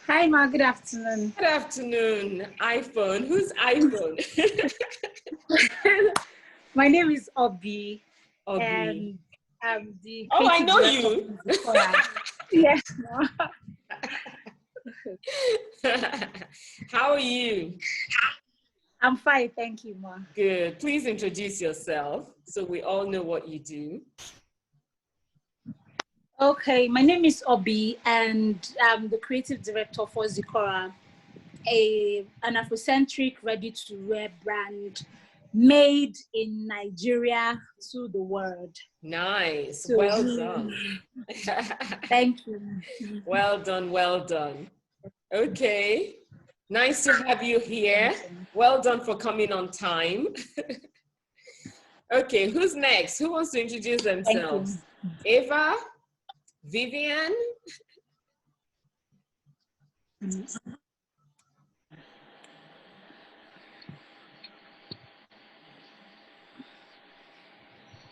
Hi, Ma. Good afternoon. Good afternoon, iPhone. Who's iPhone? My name is Obi, Obi. and I'm the Oh, I creative know director you. of Sequoia. Yes, Ma. How are you? I'm fine, thank you, Ma. Good. Please introduce yourself so we all know what you do. Okay, my name is Obi, and I'm the creative director for Zikora, an Afrocentric ready-to-wear brand made in Nigeria to the world. Nice. So, Well done. thank you. Well done. Well done. Okay. Nice to have you here. Well done for coming on time. Okay, who's next? Who wants to introduce themselves? Eva? Vivian?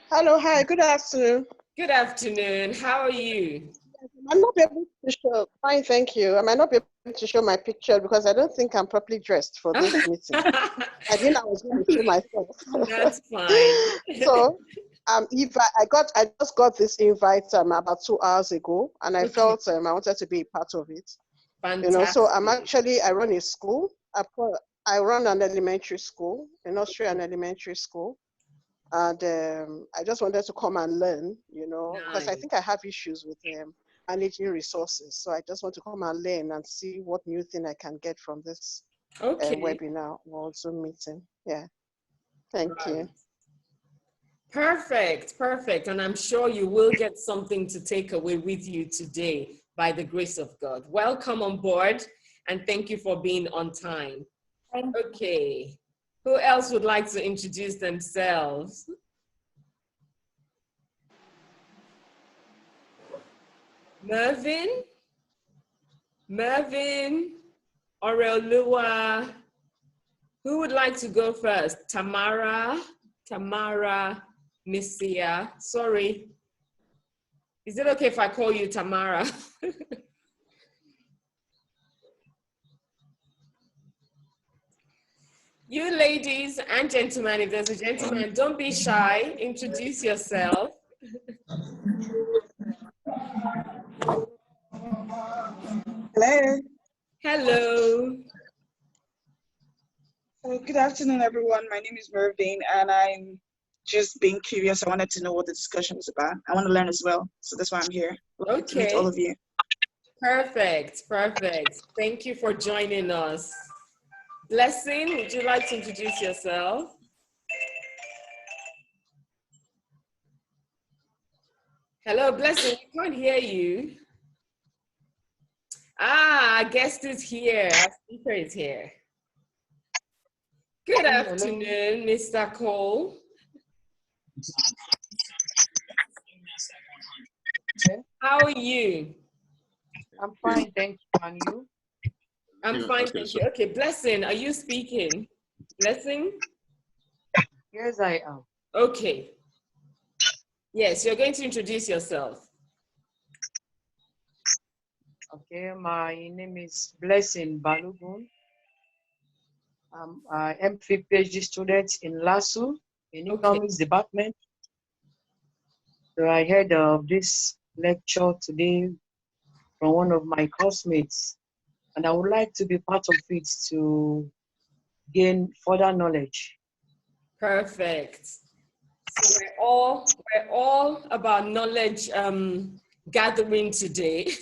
Hello, hi, good afternoon. Good afternoon. How are you? I might not be able to show, fine, thank you. I might not be able to show my picture because I don't think I'm properly dressed for this meeting. I didn't, I was going to show myself. That's fine. So, Eva, I just got this invite about 2 hours ago, and I felt I wanted to be a part of it. Fantastic. You know, so I run a school. I run an elementary school, an Austrian elementary school. And I just wanted to come and learn, you know, because I think I have issues with managing resources. So I just want to come and learn and see what new thing I can get from this webinar or Zoom meeting. Yeah, thank you. Perfect, perfect. And I'm sure you will get something to take away with you today by the grace of God. Welcome on board and thank you for being on time. Okay. Who else would like to introduce themselves? Mervyn? Oreolua? Who would like to go first? Tamara, Missia. Sorry. Is it okay if I call you Tamara? You ladies and gentlemen, if there's a gentleman, don't be shy. Introduce yourself. Hello. Hello. Good afternoon, everyone. My name is Mervyn, and I'm just being curious. I wanted to know what the discussion was about. I want to learn as well, so that's why I'm here. Looking to meet all of you. Perfect, perfect. Thank you for joining us. Blessing, would you like to introduce yourself? Hello, Blessing, we can't hear you. Our guest is here, our speaker is here. Good afternoon, Mr. Cole. How are you? I'm fine, thank you. And you? I'm fine, thank you. Okay, Blessing, are you speaking? Blessing? Yes, I am. Okay. Yes, you're going to introduce yourself. Okay, my name is Blessing Balogun. I'm an MPhil PhD student in LASU, in Economics Department. So I heard of this lecture today from one of my classmates, and I would like to be part of it to gain further knowledge. Perfect. So we're all about knowledge gathering today.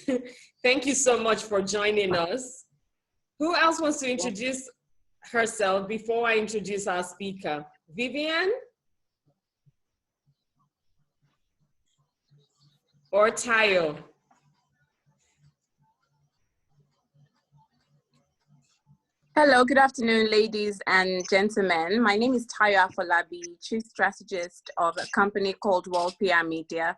Thank you so much for joining us. Who else wants to introduce herself before I introduce our speaker? Vivian? Or Tayo? Hello, good afternoon, ladies and gentlemen. My name is Tayo Afolabi, Chief Strategist of a company called World PR Media.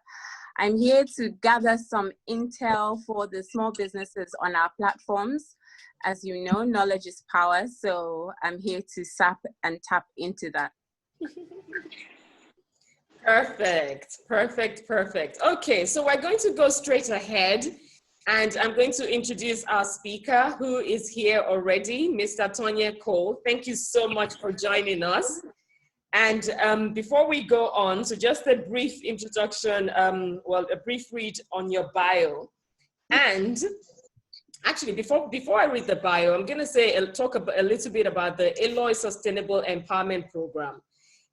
I'm here to gather some intel for the small businesses on our platforms. As you know, knowledge is power, so I'm here to sap and tap into that. Perfect, perfect, perfect. Okay, so we're going to go straight ahead And I'm going to introduce our speaker who is here already, Mr. Tonya Cole. Thank you so much for joining us. And before we go on, so just a brief introduction, well, a brief read on your bio. And actually, before I read the bio, I'm gonna talk a little bit about the ELOY Sustainable Empowerment Program.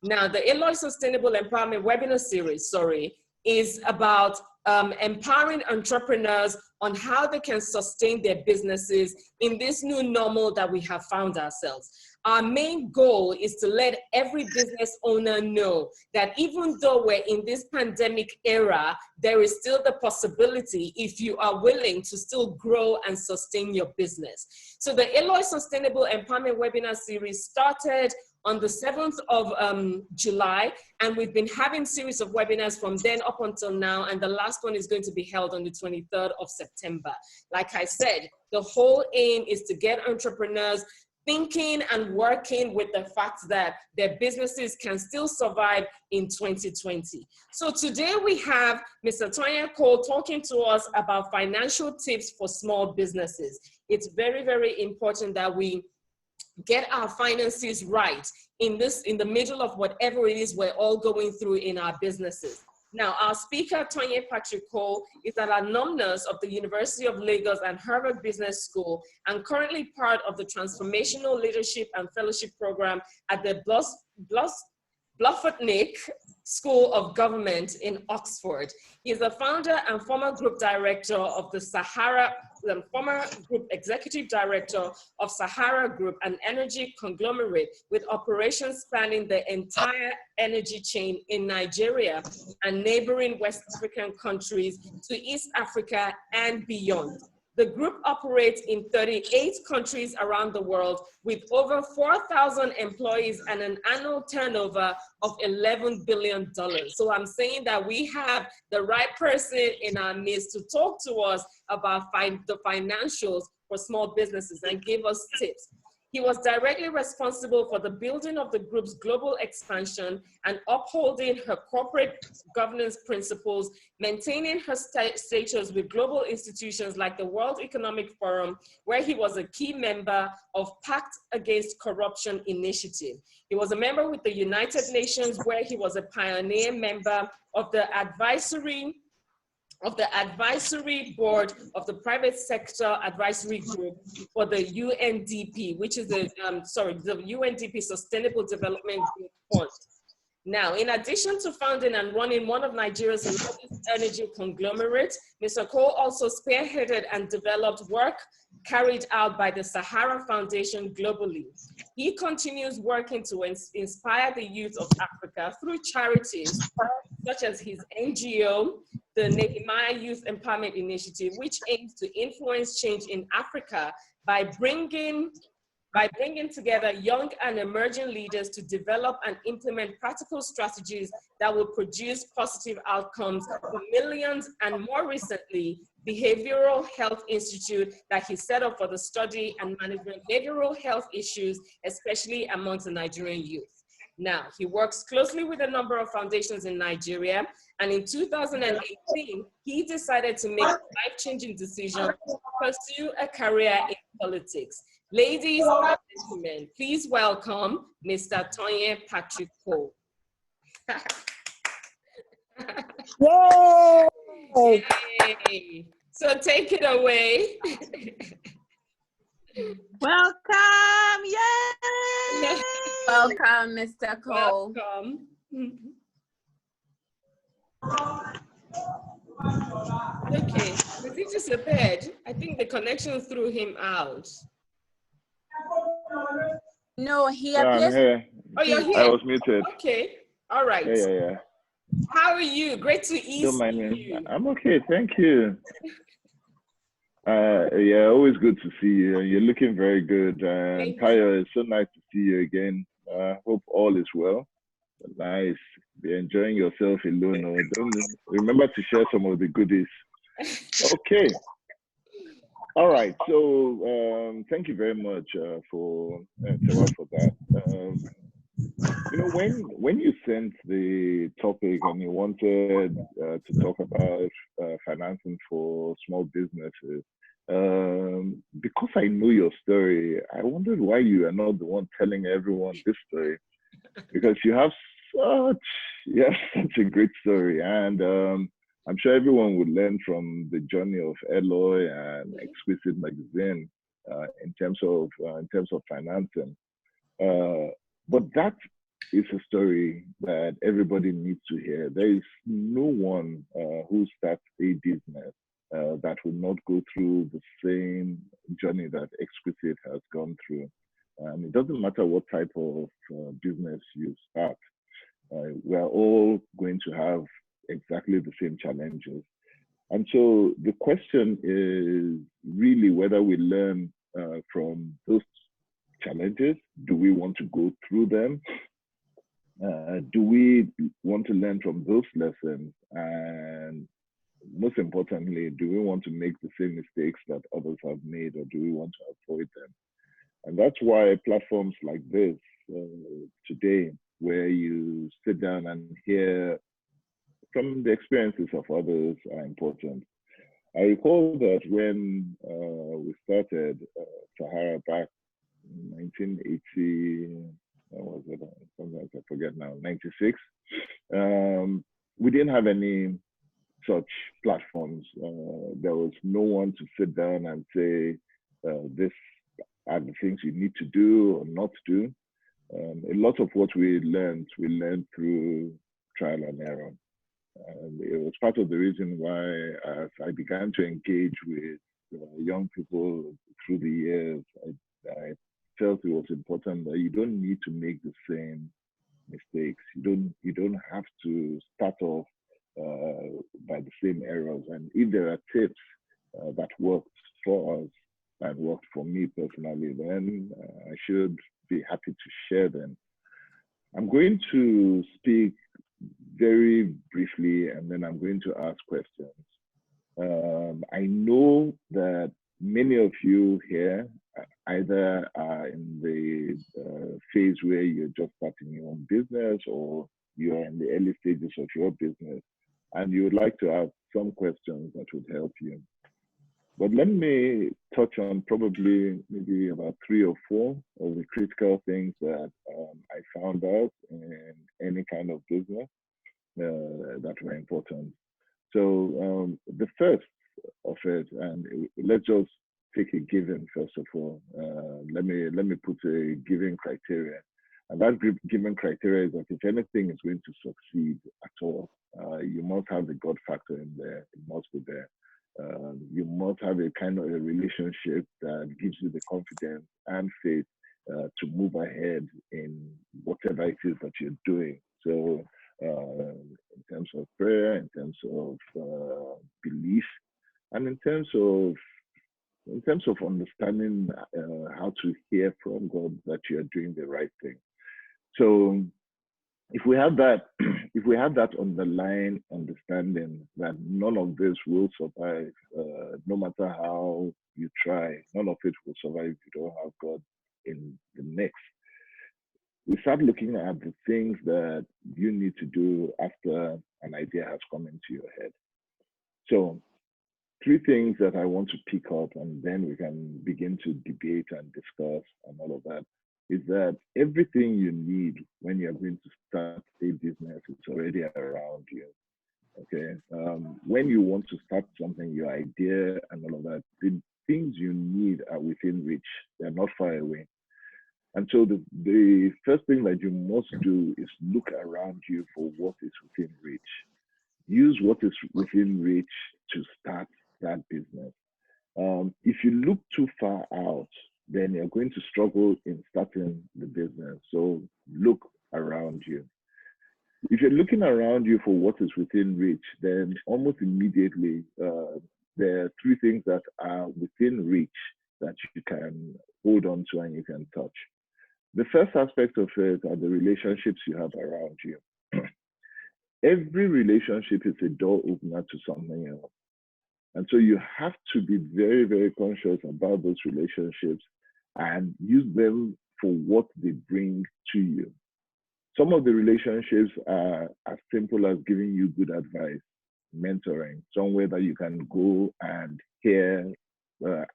Now, the ELOY Sustainable Empowerment webinar series, is about empowering entrepreneurs on how they can sustain their businesses in this new normal that we have found ourselves. Our main goal is to let every business owner know that even though we're in this pandemic era, there is still the possibility, if you are willing, to still grow and sustain your business. So the ELOY Sustainable Empowerment webinar series started on the 7th of July, and we've been having series of webinars from then up until now, and the last one is going to be held on the 23rd of September. Like I said, the whole aim is to get entrepreneurs thinking and working with the fact that their businesses can still survive in 2020. So today we have Mr. Tonya Cole talking to us about financial tips for small businesses. It's very, very important that we get our finances right in the middle of whatever it is we're all going through in our businesses. Now, our speaker, Tonya Patrick Cole, is an alumnus of the University of Lagos and Harvard Business School, and currently part of the Transformational Leadership and Fellowship Program at the Bluffett School of Government in Oxford. He is the founder and former group director of the former group executive director of Sahara Group, an energy conglomerate with operations spanning the entire energy chain in Nigeria and neighboring West African countries to East Africa and beyond. The group operates in 38 countries around the world with over 4,000 employees and an annual turnover of $11 billion. So I'm saying that we have the right person in our midst to talk to us about the financials for small businesses and give us tips. He was directly responsible for the building of the group's global expansion and upholding her corporate governance principles, maintaining her status with global institutions like the World Economic Forum, where he was a key member of Pact Against Corruption Initiative. He was a member with the United Nations, where he was a pioneer member of the advisory board of the private sector advisory group for the UNDP, which is the UNDP Sustainable Development Group Fund. Now, in addition to founding and running one of Nigeria's largest energy conglomerates, Mr. Cole also spearheaded and developed work carried out by the Sahara Foundation globally. He continues working to inspire the youth of Africa through charities such as his NGO, the Nehemiah Youth Empowerment Initiative, which aims to influence change in Africa by bringing together young and emerging leaders to develop and implement practical strategies that will produce positive outcomes for millions, and more recently, Behavioral Health Institute that he set up for the study and management of behavioral health issues, especially amongst the Nigerian youth. Now, he works closely with a number of foundations in Nigeria, and in 2018, he decided to make a life-changing decision to pursue a career in politics. Ladies and gentlemen, please welcome Mr. Tonya Patrick Cole. Yay! Yay! So take it away. Welcome! Yay! Welcome, Mr. Cole. Welcome. Okay, has he disappeared? I think the connection threw him out. No, he I'm appears. here. Oh, you're here? I was muted. Okay, all right. Yeah. How are you? Great to Don't mind see me. you. I'm okay, thank you. Yeah, always good to see you. You're looking very good. And Tayo, it's so nice to see you again. Hope all is well. Nice. Be enjoying yourself alone. Or don't remember to share some of the goodies. Okay. All right. So thank you very much for that. You know, when you sent the topic and you wanted to talk about financing for small businesses, because I know your story, I wondered why you are not the one telling everyone this story, because you have such a great story, and I'm sure everyone would learn from the journey of ELOY and Exquisite Magazine in terms of financing. But that is a story that everybody needs to hear. There is no one who starts a business that will not go through the same journey that Exquisite has gone through. And it doesn't matter what type of business you start. We're all going to have exactly the same challenges. And so the question is really whether we learn from those challenges. Do we want to go through them? Do we want to learn from those lessons? And most importantly, do we want to make the same mistakes that others have made, or do we want to avoid them? And that's why platforms like this today, where you sit down and hear from the experiences of others, are important. I recall that when we started Sahara back in 1980, what was it? Sometimes I forget now, 96. We didn't have any such platforms. There was no one to sit down and say, this are the things you need to do or not do. A lot of what we learned through trial and error. It was part of the reason why, as I began to engage with young people through the years, I felt it was important that you don't need to make the same mistakes. You don't have to start off by the same errors. And if there are tips that worked for us and worked for me personally, then I should be happy to share them. I'm going to speak very briefly, and then I'm going to ask questions. I know that many of you here either are in the phase where you're just starting your own business, or you're in the early stages of your business, and you would like to ask some questions that would help you. But let me touch on probably maybe about 3 or 4 of the critical things that I found out in any kind of business that were important. So the first of it, and let's just take a given first of all. Let me put a given criteria, and that given criteria is that if anything is going to succeed at all, you must have the God factor in there. It must be there. You must have a kind of a relationship that gives you the confidence and faith to move ahead in whatever it is that you're doing. So in terms of prayer, in terms of belief, and in terms of understanding how to hear from God that you are doing the right thing. So if we have that, if we have that underlying understanding that none of this will survive, no matter how you try, none of it will survive if you don't have God in the mix. We start looking at the things that you need to do after an idea has come into your head. So 3 things that I want to pick up, and then we can begin to debate and discuss and all of that, is that everything you need when you're going to start a business is already around you. Okay. When you want to start something, your idea and all of that, the things you need are within reach. They're not far away. And so the first thing that you must do is look around you for what is within reach. Use what is within reach to start that business. If you look too far out, then you're going to struggle in starting the business. So look around you. If you're looking around you for what is within reach, then almost immediately there are 3 things that are within reach that you can hold on to and you can touch. The first aspect of it are the relationships you have around you. Every relationship is a door opener to something else. And so you have to be very, very conscious about those relationships and use them for what they bring to you. Some of the relationships are as simple as giving you good advice, mentoring, somewhere that you can go and hear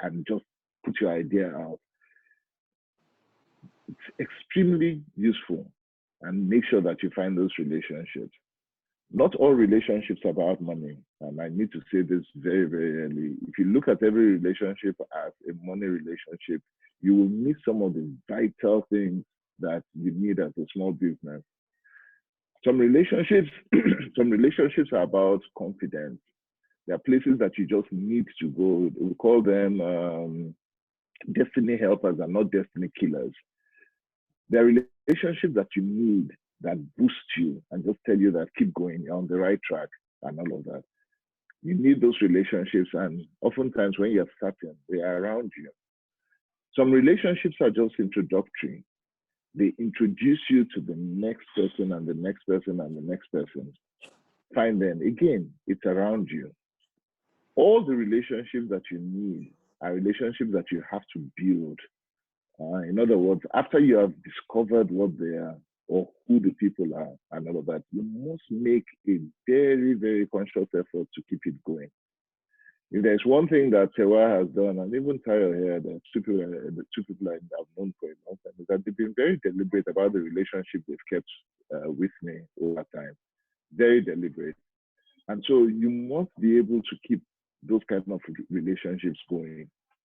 and just put your idea out. It's extremely useful, and make sure that you find those relationships. Not all relationships are about money, and I need to say this very, very early. If you look at every relationship as a money relationship, you will miss some of the vital things that you need as a small business. Some relationships, some relationships are about confidence. There are places that you just need to go. We call them destiny helpers and not destiny killers. There are relationships that you need that boost you and just tell you that keep going, you're on the right track and all of that. You need those relationships, and oftentimes when you're starting, they are around you. Some relationships are just introductory. They introduce you to the next person and the next person and the next person. Find them. Again, it's around you. All the relationships that you need are relationships that you have to build. In other words, after you have discovered what they are or who the people are and all of that, you must make a very, very conscious effort to keep it going. If there's one thing that Tewa has done, and even Tayo here, the two people I've known for a long time, is that they've been very deliberate about the relationship they've kept with me over time. Very deliberate. And so you must be able to keep those kind of relationships going.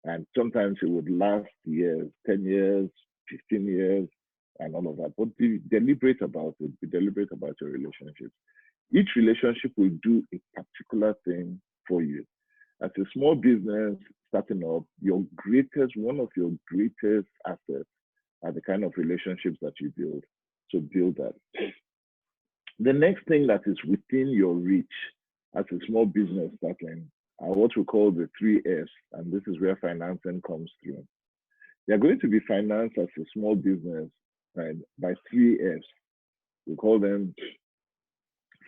And sometimes it would last years, 10 years, 15 years, and all of that. But be deliberate about it. Be deliberate about your relationships. Each relationship will do a particular thing for you. As a small business starting up, one of your greatest assets are the kind of relationships that you build. So build that. The next thing that is within your reach as a small business starting are what we call the 3Fs, and this is where financing comes through. You're going to be financed as a small business, right, by 3Fs. We call them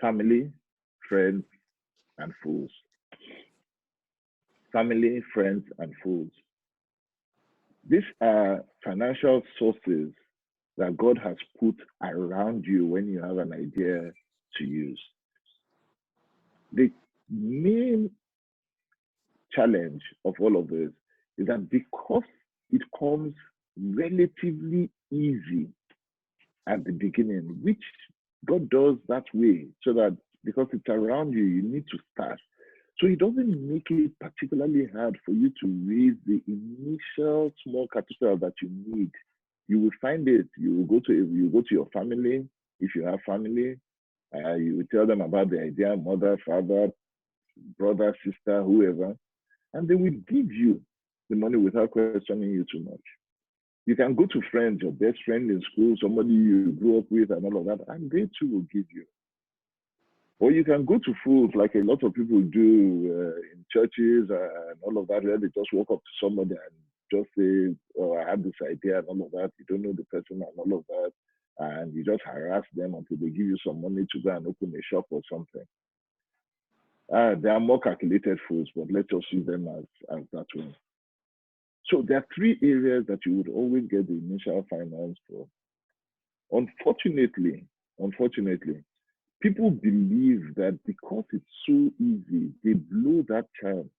family, friends, and fools. Family, friends, and fools. These are financial sources that God has put around you when you have an idea to use. The main challenge of all of this is that because it comes relatively easy at the beginning, which God does that way, so that because it's around you, you need to start. So it doesn't make it particularly hard for you to raise the initial small capital that you need. You will find it. You go to your family, if you have family. You will tell them about the idea, mother, father, brother, sister, whoever, and they will give you the money without questioning you too much. You can go to friends, your best friend in school, somebody you grew up with, and all of that, and they too will give you. Or you can go to fools like a lot of people do in churches and all of that, where they just walk up to somebody and just say, oh, I have this idea and all of that. You don't know the person and all of that. And you just harass them until they give you some money to go and open a shop or something. They are more calculated fools, but let's just use them as that one. So there are 3 areas that you would always get the initial finance for. Unfortunately, people believe that because it's so easy, they blow that chance.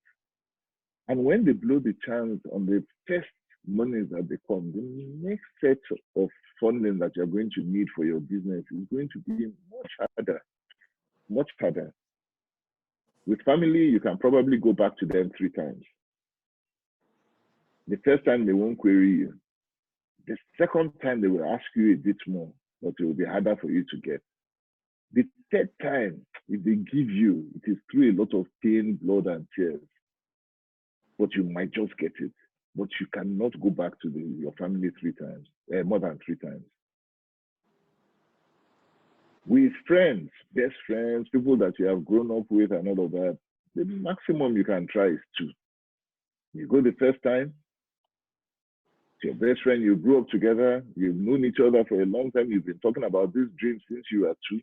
And when they blow the chance on the first monies that they come, the next set of funding that you're going to need for your business is going to be much harder. With family, you can probably go back to them 3 times. The first time, they won't query you. The second time, they will ask you a bit more, but it will be harder for you to get. The third time, if they give you, it is through a lot of pain, blood, and tears. But you might just get it. But you cannot go back to your family 3 times, more than 3 times. With friends, best friends, people that you have grown up with and all of that, the maximum you can try is 2. You go the first time, it's your best friend, you grew up together, you've known each other for a long time, you've been talking about this dream since you were 2.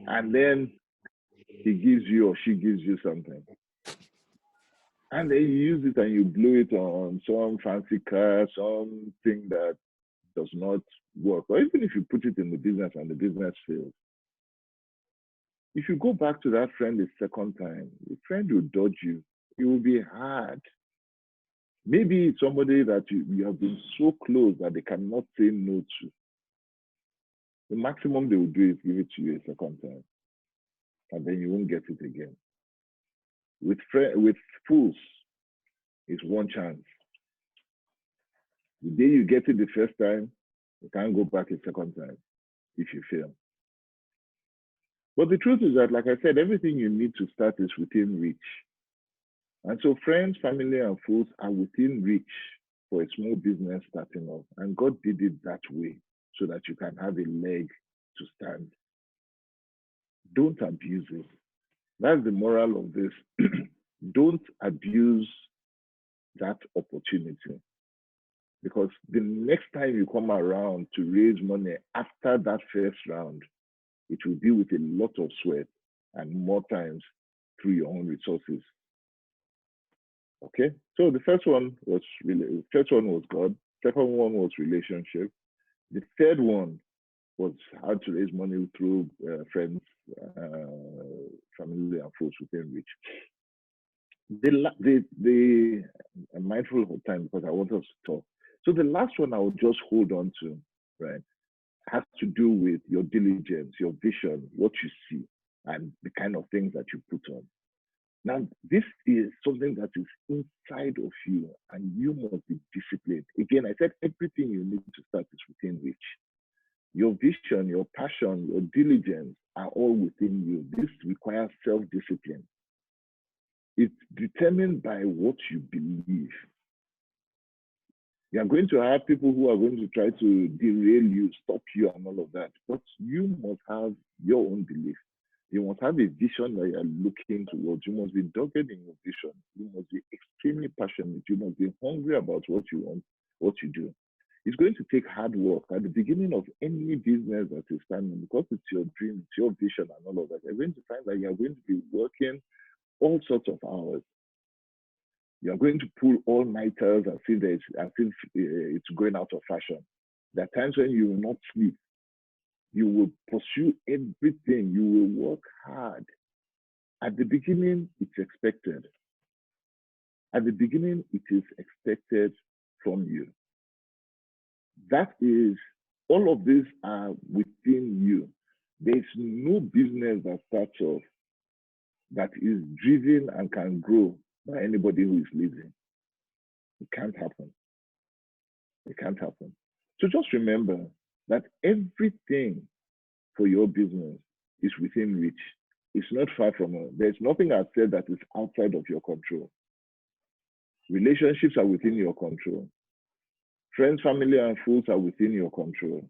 And then he gives you or she gives you something. And then you use it and you blow it on some fancy car, something that does not work, or even if you put it in the business and the business fails, if you go back to that friend the second time, the friend will dodge you. It will be hard. Maybe it's somebody that you have been so close that they cannot say no to. The maximum they will do is give it to you a second time, and then you won't get it again. With fools, it's one chance. The day you get it the first time, you can't go back a second time if you fail. But the truth is that, like I said, everything you need to start is within reach. And so friends, family, and fools are within reach for a small business starting off. And God did it that way so that you can have a leg to stand. Don't abuse it. That's the moral of this. Don't abuse that opportunity. Because the next time you come around to raise money after that first round, it will be with a lot of sweat and more times through your own resources. Okay, so the first one was God. Second one was relationship. The third one was how to raise money through friends, family, and folks within reach. I'm mindful of time because I want us to talk. So the last one I will just hold on to, right, has to do with your diligence, your vision, what you see, and the kind of things that you put on. Now, this is something that is inside of you, and you must be disciplined. Again, I said everything you need to start is within reach. Your vision, your passion, your diligence are all within you. This requires self-discipline. It's determined by what you believe. You are going to have people who are going to try to derail you, stop you, and all of that. But you must have your own belief. You must have a vision that you are looking towards. You must be dogged in your vision. You must be extremely passionate. You must be hungry about what you want, what you do. It's going to take hard work at the beginning of any business that is standing, because it's your dream, it's your vision, and all of that. You're going to find that you're going to be working all sorts of hours. You're going to pull all-nighters as if it's going out of fashion. There are times when you will not sleep. You will pursue everything. You will work hard. At the beginning, it's expected. At the beginning, it is expected from you. That is, all of these are within you. There's no business that starts off that is driven and can grow by anybody who is leaving. It can't happen. It can't happen. So just remember that everything for your business is within reach. It's not far from it. There's nothing I've said that is outside of your control. Relationships are within your control. Friends, family, and fools are within your control.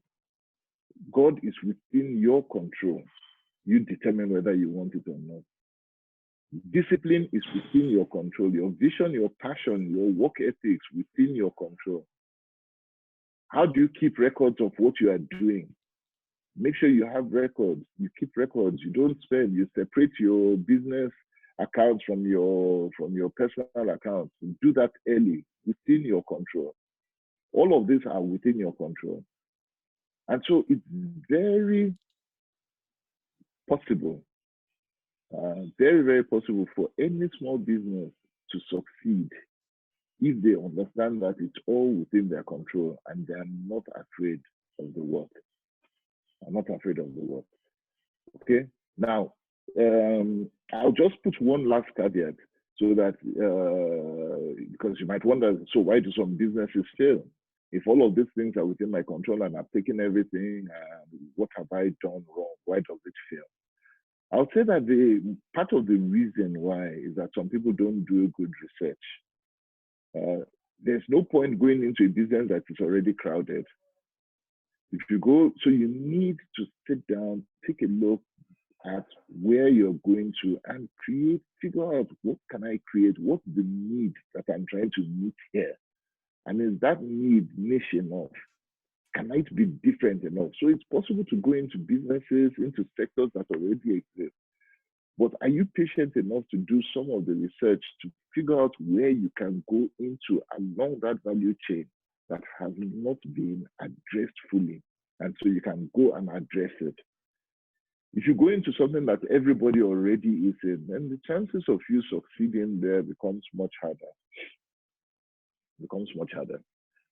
God is within your control. You determine whether you want it or not. Discipline is within your control. Your vision, your passion, your work ethics within your control. How do you keep records of what you are doing? Make sure you have records. You keep records. You don't spend. You separate your business accounts from your personal accounts. Do that early, within your control. All of these are within your control. And so it's very possible, very, very possible for any small business to succeed if they understand that it's all within their control and they are not afraid of the work. I'm not afraid of the work. Okay? Now, I'll just put one last caveat so that, because you might wonder, so why do some businesses fail? If all of these things are within my control and I've taken everything, what have I done wrong? Why does it fail? I'll say that the part of the reason why is that some people don't do good research. There's no point going into a business that is already crowded. If you go, so you need to sit down, take a look at where you're going to and figure out what can I create? What's the need that I'm trying to meet here? And is that need niche enough? Can it be different enough? So it's possible to go into businesses, into sectors that already exist. But are you patient enough to do some of the research to figure out where you can go into along that value chain that has not been addressed fully. And so you can go and address it. If you go into something that everybody already is in, then the chances of you succeeding there becomes much harder.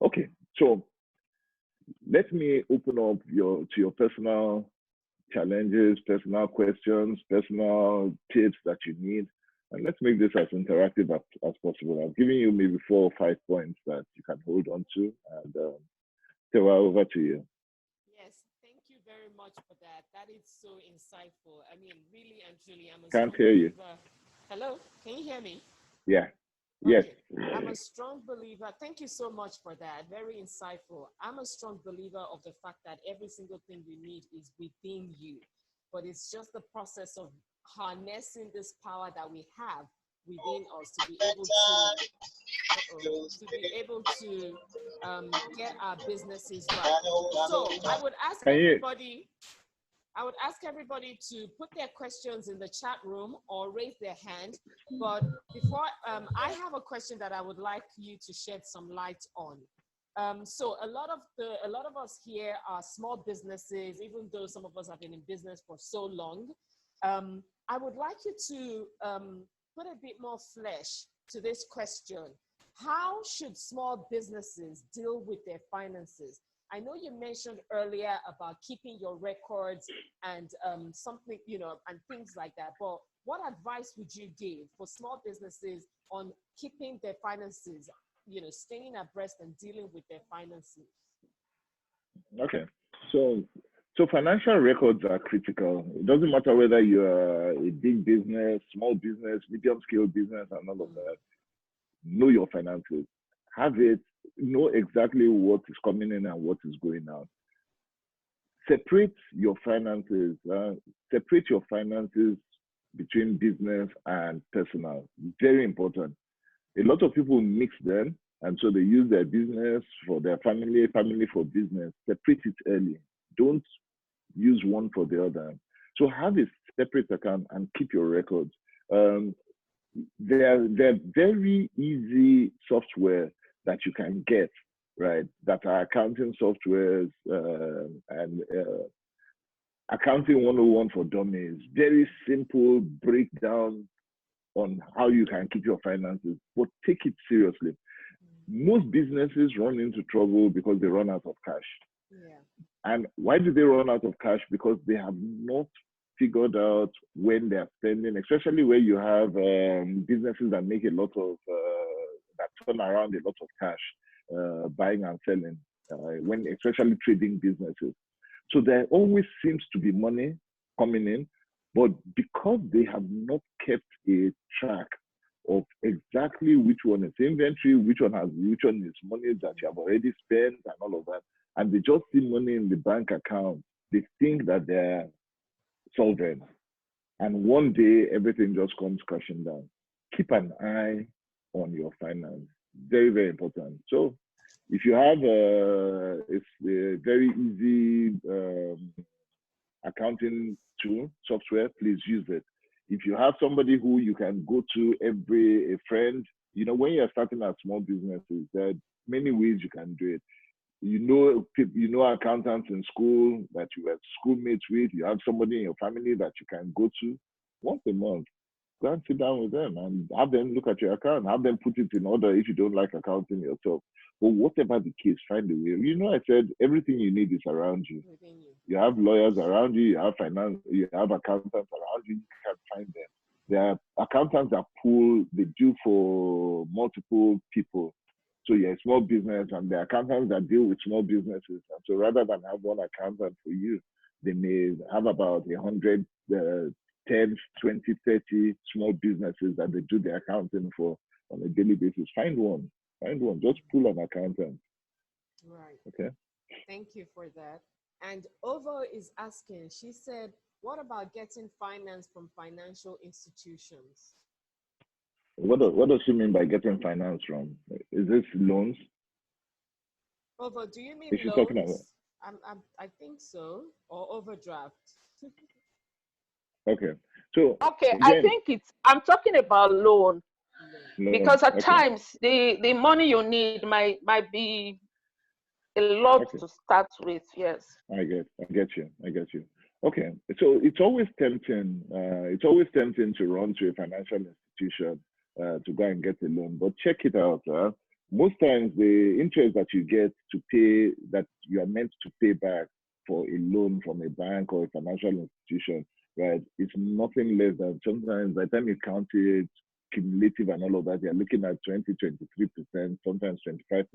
Okay, so let me open up to your personal challenges, personal questions, personal tips that you need. And let's make this as interactive as possible. I've given you maybe 4 or 5 points that you can hold on to. And Tewa, over to you. Yes, thank you very much for that. That is so insightful. I mean, really and truly, I'm a Can't hear you. Hello, can you hear me? Yeah. Okay. Yes. I'm a strong believer. Thank you so much for that. Very insightful. I'm a strong believer of the fact that every single thing you need is within you. But it's just the process of harnessing this power that we have within us to be able to get our businesses right. So I would ask everybody to put their questions in the chat room or raise their hand. But before, I have a question that I would like you to shed some light on. So a lot of us here are small businesses, even though some of us have been in business for so long. I would like you to put a bit more flesh to this question. How should small businesses deal with their finances? I know you mentioned earlier about keeping your records and something, and things like that. But what advice would you give for small businesses on keeping their finances, staying abreast and dealing with their finances? Okay. So financial records are critical. It doesn't matter whether you're a big business, small business, medium-scale business, and all of that. Know your finances. Have it. Know exactly what is coming in and what is going out. Separate your finances. Separate your finances between business and personal. Very important. A lot of people mix them, and so they use their business for their family, family for business. Separate it early. Don't use one for the other. So have a separate account and keep your records. They're very easy software that you can get, right? That are accounting softwares and accounting 101 for dummies. Very simple breakdown on how you can keep your finances, but take it seriously. Most businesses run into trouble because they run out of cash. Yeah. And why do they run out of cash? Because they have not figured out when they're spending, especially where you have businesses that make a lot of, that turn around a lot of cash, buying and selling, when especially trading businesses. So there always seems to be money coming in, but because they have not kept a track of exactly which one is inventory, which one is money that you have already spent and all of that, and they just see money in the bank account, they think that they're solvent. And one day, everything just comes crashing down. Keep an eye on your finance. Very, very important. So if you have it's a very easy accounting tool, software, please use it. If you have somebody who you can go to, a friend, when you're starting out small businesses, there are many ways you can do it. You know accountants in school that you were schoolmates with. You have somebody in your family that you can go to once a month. Go and sit down with them and have them look at your account. Have them put it in order if you don't like accounting yourself. But whatever the case, find a way. I said everything you need is around you. You have lawyers around you. You have you have accountants around you. You can find them. There are accountants that they do for multiple people. So you're a small business, and the accountants that deal with small businesses. And so rather than have one accountant for you, they may have about 100, 10, 20, 30 small businesses that they do the accounting for on a daily basis. Find one. Just pull an accountant. Right. Okay. Thank you for that. And Ovo is asking, she said, what about getting finance from financial institutions? What does she mean by getting finance from? Is this loans? Ovo, do you mean is she loans? Talking about? I think so. Or overdraft. Okay. So okay, I think I'm talking about loan. Because at times the money you need might be a lot to start with. Yes. I get you. Okay, so it's always tempting. It's always tempting to run to a financial institution to go and get a loan, but check it out. Most times, the interest that you get to pay, that you are meant to pay back for a loan from a bank or a financial institution, right, it's nothing less than, sometimes by the time you count it, cumulative and all of that, you're looking at 20, 23%, sometimes 25%.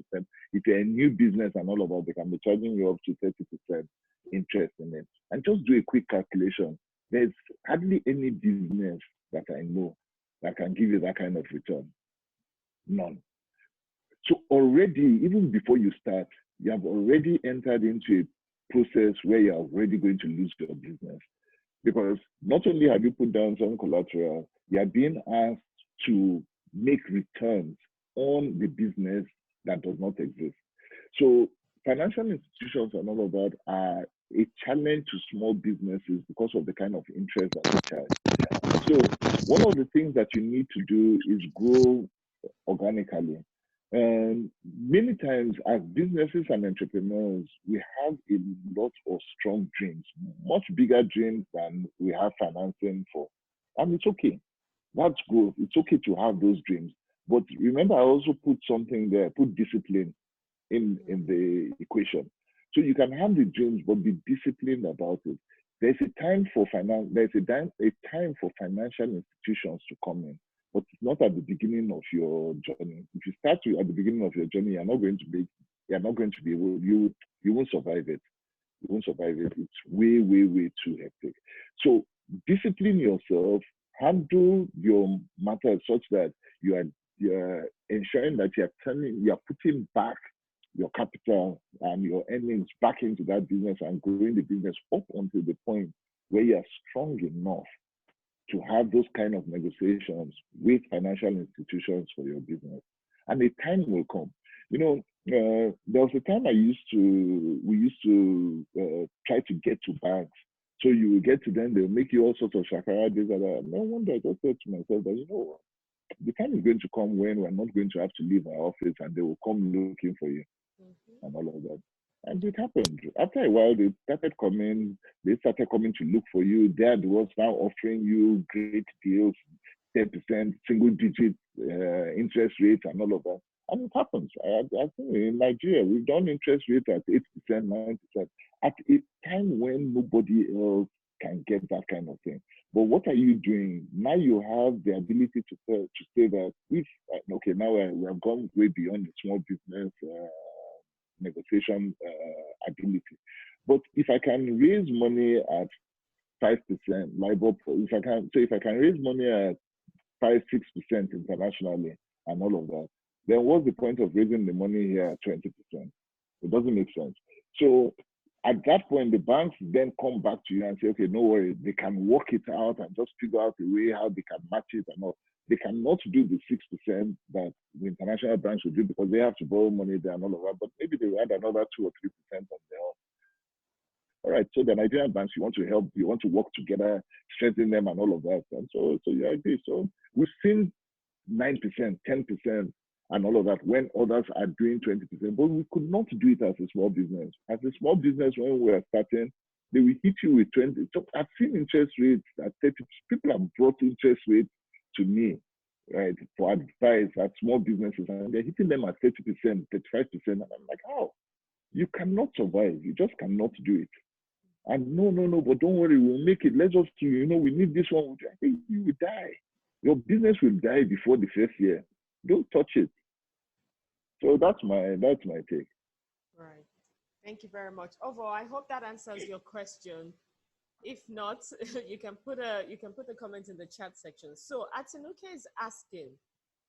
If you're a new business and all of that, they can be charging you up to 30% interest in it. And just do a quick calculation. There's hardly any business that I know that can give you that kind of return. None. So already, even before you start, you have already entered into a process where you're already going to lose your business. Because not only have you put down some collateral, you are being asked to make returns on the business that does not exist. So financial institutions and all of that are a challenge to small businesses because of the kind of interest that they charge. So one of the things that you need to do is grow organically. And many times as businesses and entrepreneurs, we have a lot of strong dreams, much bigger dreams than we have financing for. And it's okay. That's good. It's okay to have those dreams. But remember, I also put something there, put discipline in the equation. So you can have the dreams, but be disciplined about it. There's a time for time for financial institutions to come in, but it's not at the beginning of your journey. If you start at the beginning of your journey, you're not going to be able, you won't survive it. You won't survive it. It's way, way, way too hectic. So discipline yourself, handle your matters such that you're ensuring that you're putting back your capital and your earnings back into that business and growing the business up until the point where you're strong enough to have those kind of negotiations with financial institutions for your business. And a time will come. You know, there was a time we used to try to get to banks. So you will get to them, they'll make you all sorts of shakara, this and that. No wonder I just said to myself that, you know what, the time is going to come when we're not going to have to leave our office and they will come looking for you and all of that. And it happened. After a while, they started coming to look for you. They are the ones now offering you great deals, 10%, single digit interest rates and all of that. And it happens. I think in Nigeria, we've done interest rates at 8%, 9%, at a time when nobody else can get that kind of thing. But what are you doing? Now you have the ability to say that if, okay, now we have gone way beyond the small business negotiation ability. But if I can raise money at 5%, if I can raise money at 5-6% internationally and all of that, then what's the point of raising the money here at 20%? It doesn't make sense. So at that point, the banks then come back to you and say, okay, no worries, they can work it out and just figure out a way how they can match it and all. They cannot do the 6% that the international banks will do because they have to borrow money there and all of that, but maybe they will add another 2 or 3% on their own. All right, so the Nigerian banks, you want to help, you want to work together, strengthen them and all of that. And so you agree. So we've seen 9%, 10%, and all of that when others are doing 20%, but we could not do it as a small business. As a small business, when we are starting, they will hit you with 20. So I've seen interest rates at 30. People have brought interest rates to me, right, for advice at small businesses, and they're hitting them at 30%, 35%, and I'm like, how? You cannot survive. You just cannot do it. And no, but don't worry, we'll make it. Let's just, we need this one. I think you will die. Your business will die before the first year. Don't touch it. So that's my take. Right. Thank you very much. Ovo, I hope that answers your question. If not, you can put a comment in the chat section. So Atinuke is asking,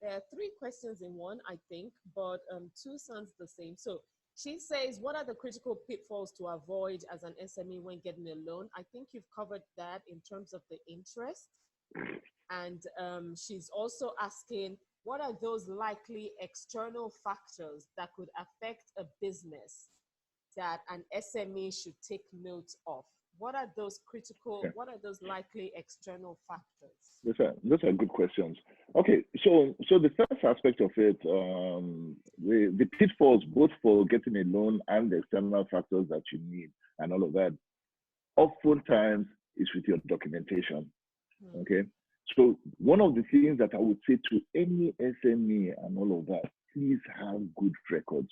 there are 3 questions in one, I think, but 2 sounds the same. So she says, what are the critical pitfalls to avoid as an SME when getting a loan? I think you've covered that in terms of the interest. And she's also asking, what are those likely external factors that could affect a business that an SME should take note of? what are those critical, Okay. what are those likely external factors? Those are good questions. Okay, so the first aspect of it, the pitfalls both for getting a loan and the external factors that you need and all of that, oftentimes is with your documentation. Okay, so one of the things that I would say to any SME and all of that, please have good records.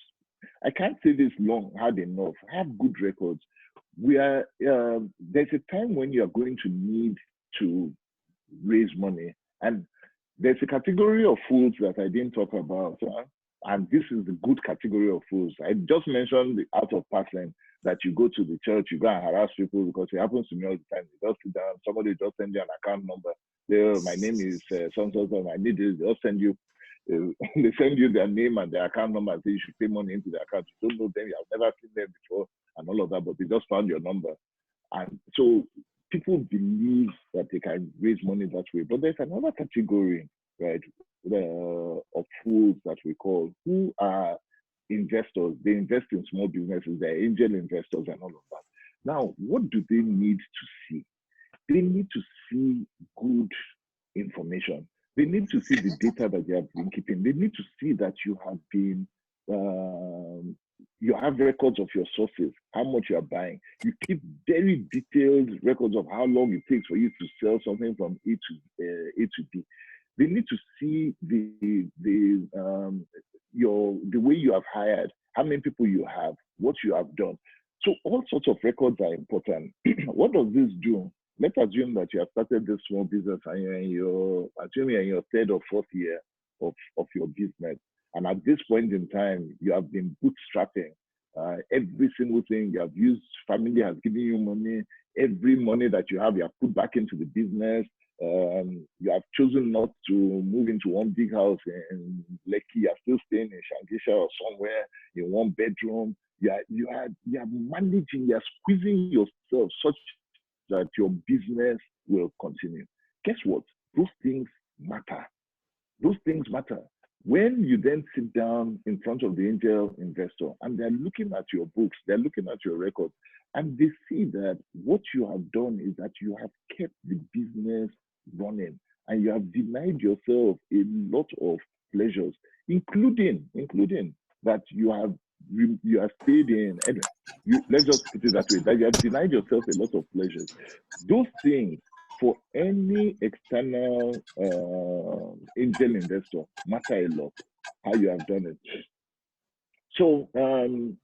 I can't say this hard enough. Have good records. There's a time when you are going to need to raise money, and there's a category of fools that I didn't talk about, and this is the good category of fools. I just mentioned the out of passing that you go to the church, you go and harass people, because it happens to me all the time. You just sit down, somebody just send you an account number. My name is so I need this. They'll send you. They send you their name and their account number and say you should pay money into the account. You don't know them, you have never seen them before, and all of that, but they just found your number. And so people believe that they can raise money that way. But there's another category, right, of fools that we call, who are investors. They invest in small businesses. They're angel investors and all of that. Now, what do they need to see? They need to see good information. They need to see the data that they have been keeping. They need to see that you have been, you have records of your sources, how much you are buying. You keep very detailed records of how long it takes for you to sell something from A to D. They need to see the way you have hired, how many people you have, what you have done. So all sorts of records are important. What does this do? Let's assume that you have started this small business and you're in your third or fourth year of your business. And at this point in time, you have been bootstrapping. Every single thing you have used, family has given you money. Every money that you have put back into the business. You have chosen not to move into one big house in Lekki. You're still staying in Shangisha or somewhere in one bedroom. You are managing, you're squeezing yourself such that your business will continue. Guess what? Those things matter. Those things matter. When you then sit down in front of the angel investor and they're looking at your books, they're looking at your records, and they see that what you have done is that you have kept the business running and you have denied yourself a lot of pleasures, including that you have stayed in, let's just put it that way, that you have denied yourself a lot of pleasures. Those things for any external angel investor matter a lot, how you have done it. So to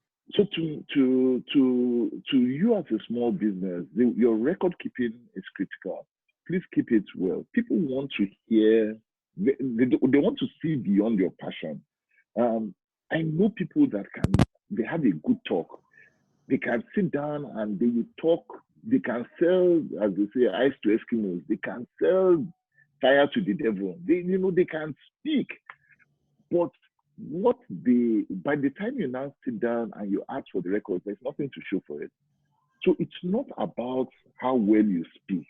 you as a small business, your record keeping is critical. Please keep it well. People want to hear, they want to see beyond your passion. I know people that they have a good talk. They can sit down and they will talk. They can sell, as they say, ice to Eskimos. They can sell fire to the devil. They can speak. But by the time you now sit down and you ask for the records, there's nothing to show for it. So it's not about how well you speak.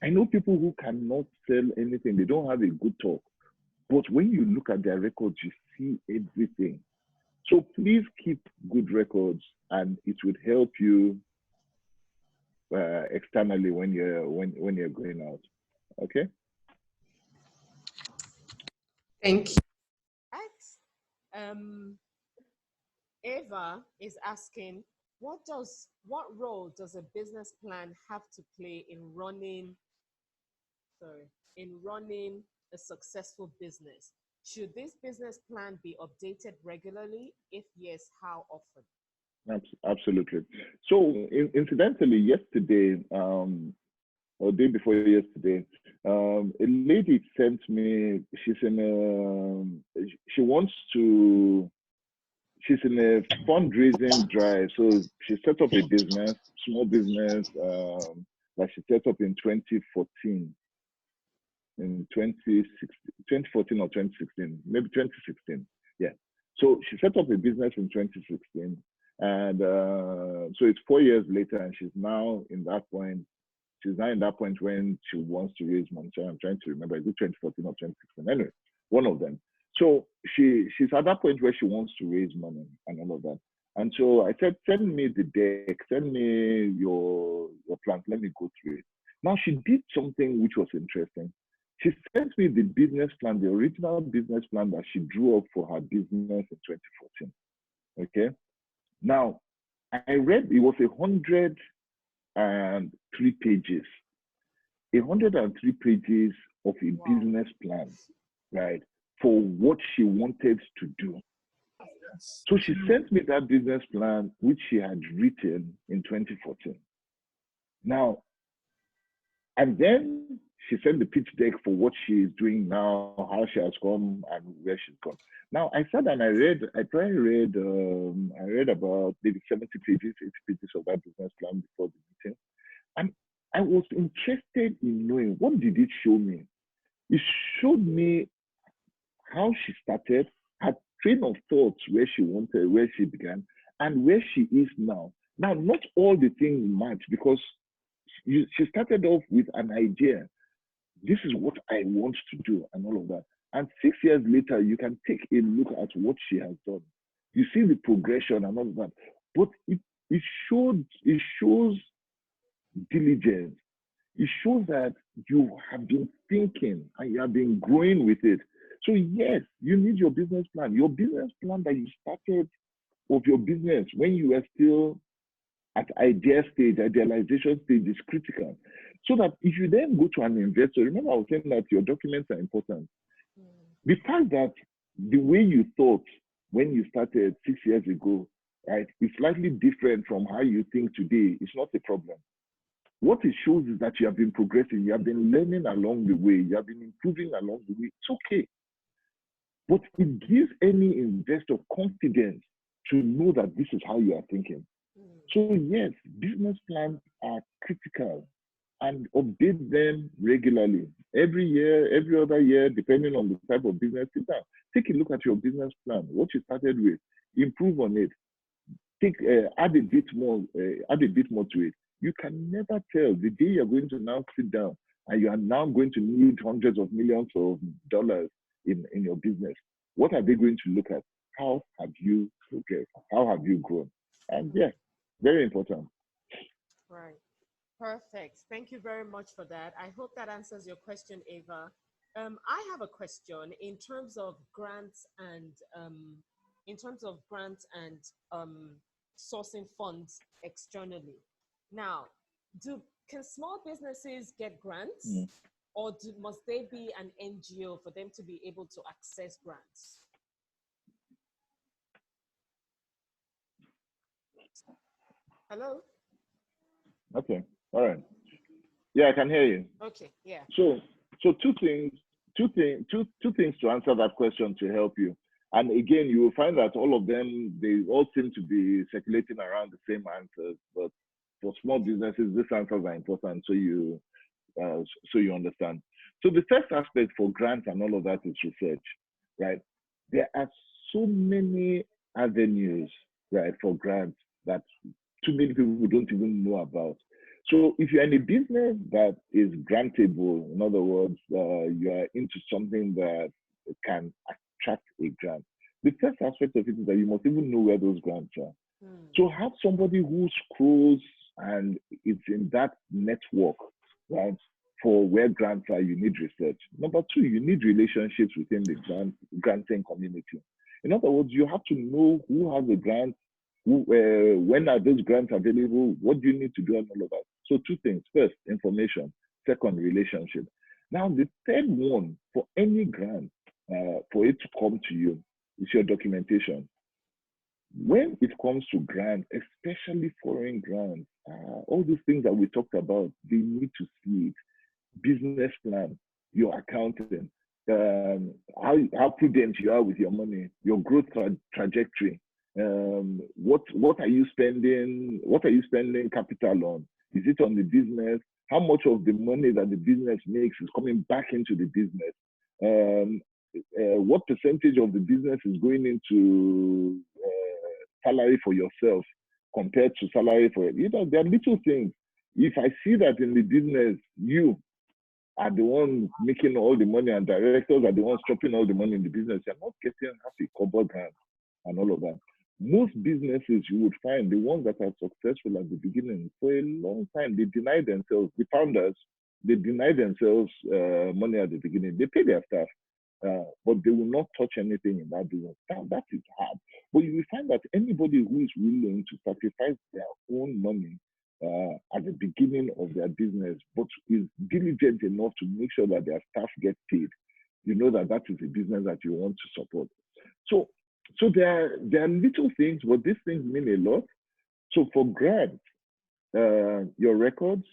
I know people who cannot sell anything. They don't have a good talk. But when you look at their records, you see everything. So please keep good records, and it would help you externally when you're going out. Okay. Thank you. Eva is asking, what role does a business plan have to play in running a successful business? Should this business plan be updated regularly? If yes, how often? Absolutely. So incidentally, yesterday, or day before yesterday, a lady sent me, she's in a fundraising drive. So she set up a business, small business, that she set up in 2014. In 2014 or 2016, maybe 2016. Yeah. So she set up a business in 2016. And so it's 4 years later, and she's now in that point. She's now in that point when she wants to raise money. So I'm trying to remember, is it 2014 or 2016? Anyway, one of them. So she's at that point where she wants to raise money and all of that. And so I said, send me the deck, send me your plans, let me go through it. Now she did something which was interesting. She sent me the business plan, the original business plan that she drew up for her business in 2014. Okay. Now, I read it was 103 pages. 103 pages of a business plan, right, for what she wanted to do. So she sent me that business plan, which she had written in 2014. Now, and then she sent the pitch deck for what she is doing now, how she has come and where she's gone. Now, I sat and I read about maybe 70 pages, 80 pages of that business plan before the meeting. And I was interested in knowing, what did it show me? It showed me how she started, her train of thoughts, where she wanted, where she began, and where she is now. Now, not all the things match, because she started off with an idea. This is what I want to do, and all of that. And 6 years later, you can take a look at what she has done. You see the progression and all of that. But it shows diligence. It shows that you have been thinking and you have been growing with it. So yes, you need your business plan. Your business plan that you started of your business when you were still at idealization stage is critical. So that if you then go to an investor, remember I was saying that your documents are important. The fact that the way you thought when you started 6 years ago, right, is slightly different from how you think today. It's not a problem. What it shows is that you have been progressing, you have been learning along the way, you have been improving along the way. It's okay. But it gives any investor confidence to know that this is how you are thinking. So yes, business plans are critical, and update them regularly. Every year, every other year, depending on the type of business. Sit down, take a look at your business plan, what you started with, improve on it, add a bit more to it. You can never tell the day you're going to now sit down and you are now going to need hundreds of millions of dollars in your business. What are they going to look at? How have you progressed? How have you grown? And yeah, very important. Right. Perfect. Thank you very much for that. I hope that answers your question, Ava. I have a question in terms of grants and sourcing funds externally. Now, can small businesses get grants, or must they be an NGO for them to be able to access grants? Hello? Okay. All right. Yeah, I can hear you. Okay. Yeah. So two things to answer that question to help you. And again, you will find that all of them, they all seem to be circulating around the same answers. But for small businesses, these answers are important, so you understand. So the first aspect for grants and all of that is research, right? There are so many avenues, right, for grants that too many people don't even know about. So if you're in a business that is grantable, in other words, you are into something that can attract a grant, the first aspect of it is that you must even know where those grants are. So have somebody who scrolls and it's in that network, right? For where grants are, you need research. Number two, you need relationships within the granting community. In other words, you have to know who has the grants, when are those grants available, what do you need to do, and all of that. So two things. First, information. Second, relationship. Now, the third one, for any grant, for it to come to you, is your documentation. When it comes to grants, especially foreign grants, all these things that we talked about, they need to see it. Business plan, your accounting, how prudent you are with your money, your growth trajectory. What are you spending? What are you spending capital on? Is it on the business? How much of the money that the business makes is coming back into the business? What percentage of the business is going into salary for yourself compared to salary for it? You know, there are little things. If I see that in the business, you are the one making all the money and directors are the ones dropping all the money in the business, you're not getting half a cover grant and all of that. most businesses you would find, the ones that are successful at the beginning, for a long time, they deny themselves, the founders, they deny themselves money at the beginning. They pay their staff, but they will not touch anything in that business. That is hard. But you will find that anybody who is willing to sacrifice their own money at the beginning of their business, but is diligent enough to make sure that their staff get paid, you know that that is a business that you want to support. So there are little things, but these things mean a lot. So for grants, your records,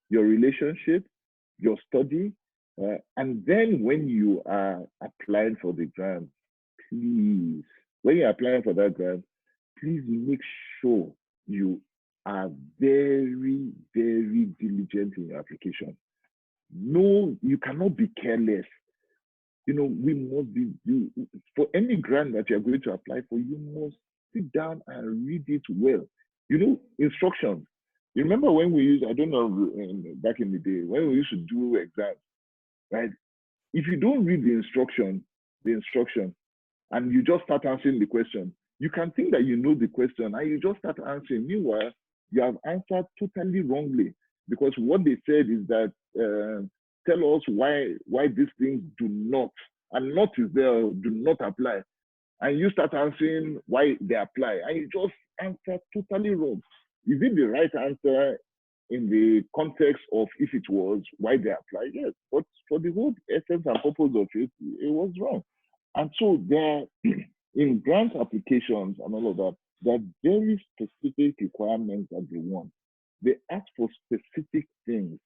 your relationship, your study, and then when you are applying for the grant, please, when you're applying for that grant, please make sure you are very, very diligent in your application. No, you cannot be careless. You know, we must be, for any grant that you're going to apply for, you must sit down and read it well. You know, instructions. You remember when we used, I don't know, back in the day, when we used to do exams, right? If you don't read the instruction, and you just start answering the question, you can think that you know the question and you just start answering. Meanwhile, you have answered totally wrongly, because what they said is that tell us why these things do not, and not is there, do not apply. And you start answering why they apply, and you just answer totally wrong. Is it the right answer in the context of if it was why they apply? Yes, but for the whole essence and purpose of it, it was wrong. And so there, in grant applications and all of that, there are very specific requirements that they want. They ask for specific things.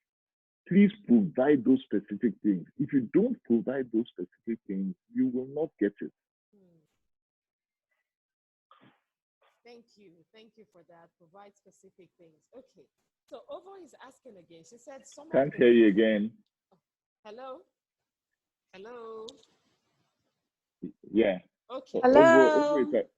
Please provide those specific things. If you don't provide those specific things, you will not get it. Thank you. Thank you for that. Provide specific things. Okay. So Ovo is asking again. She said some Can't hear you again. Hello? Hello? Yeah. Okay. Hello? Ovo is Right.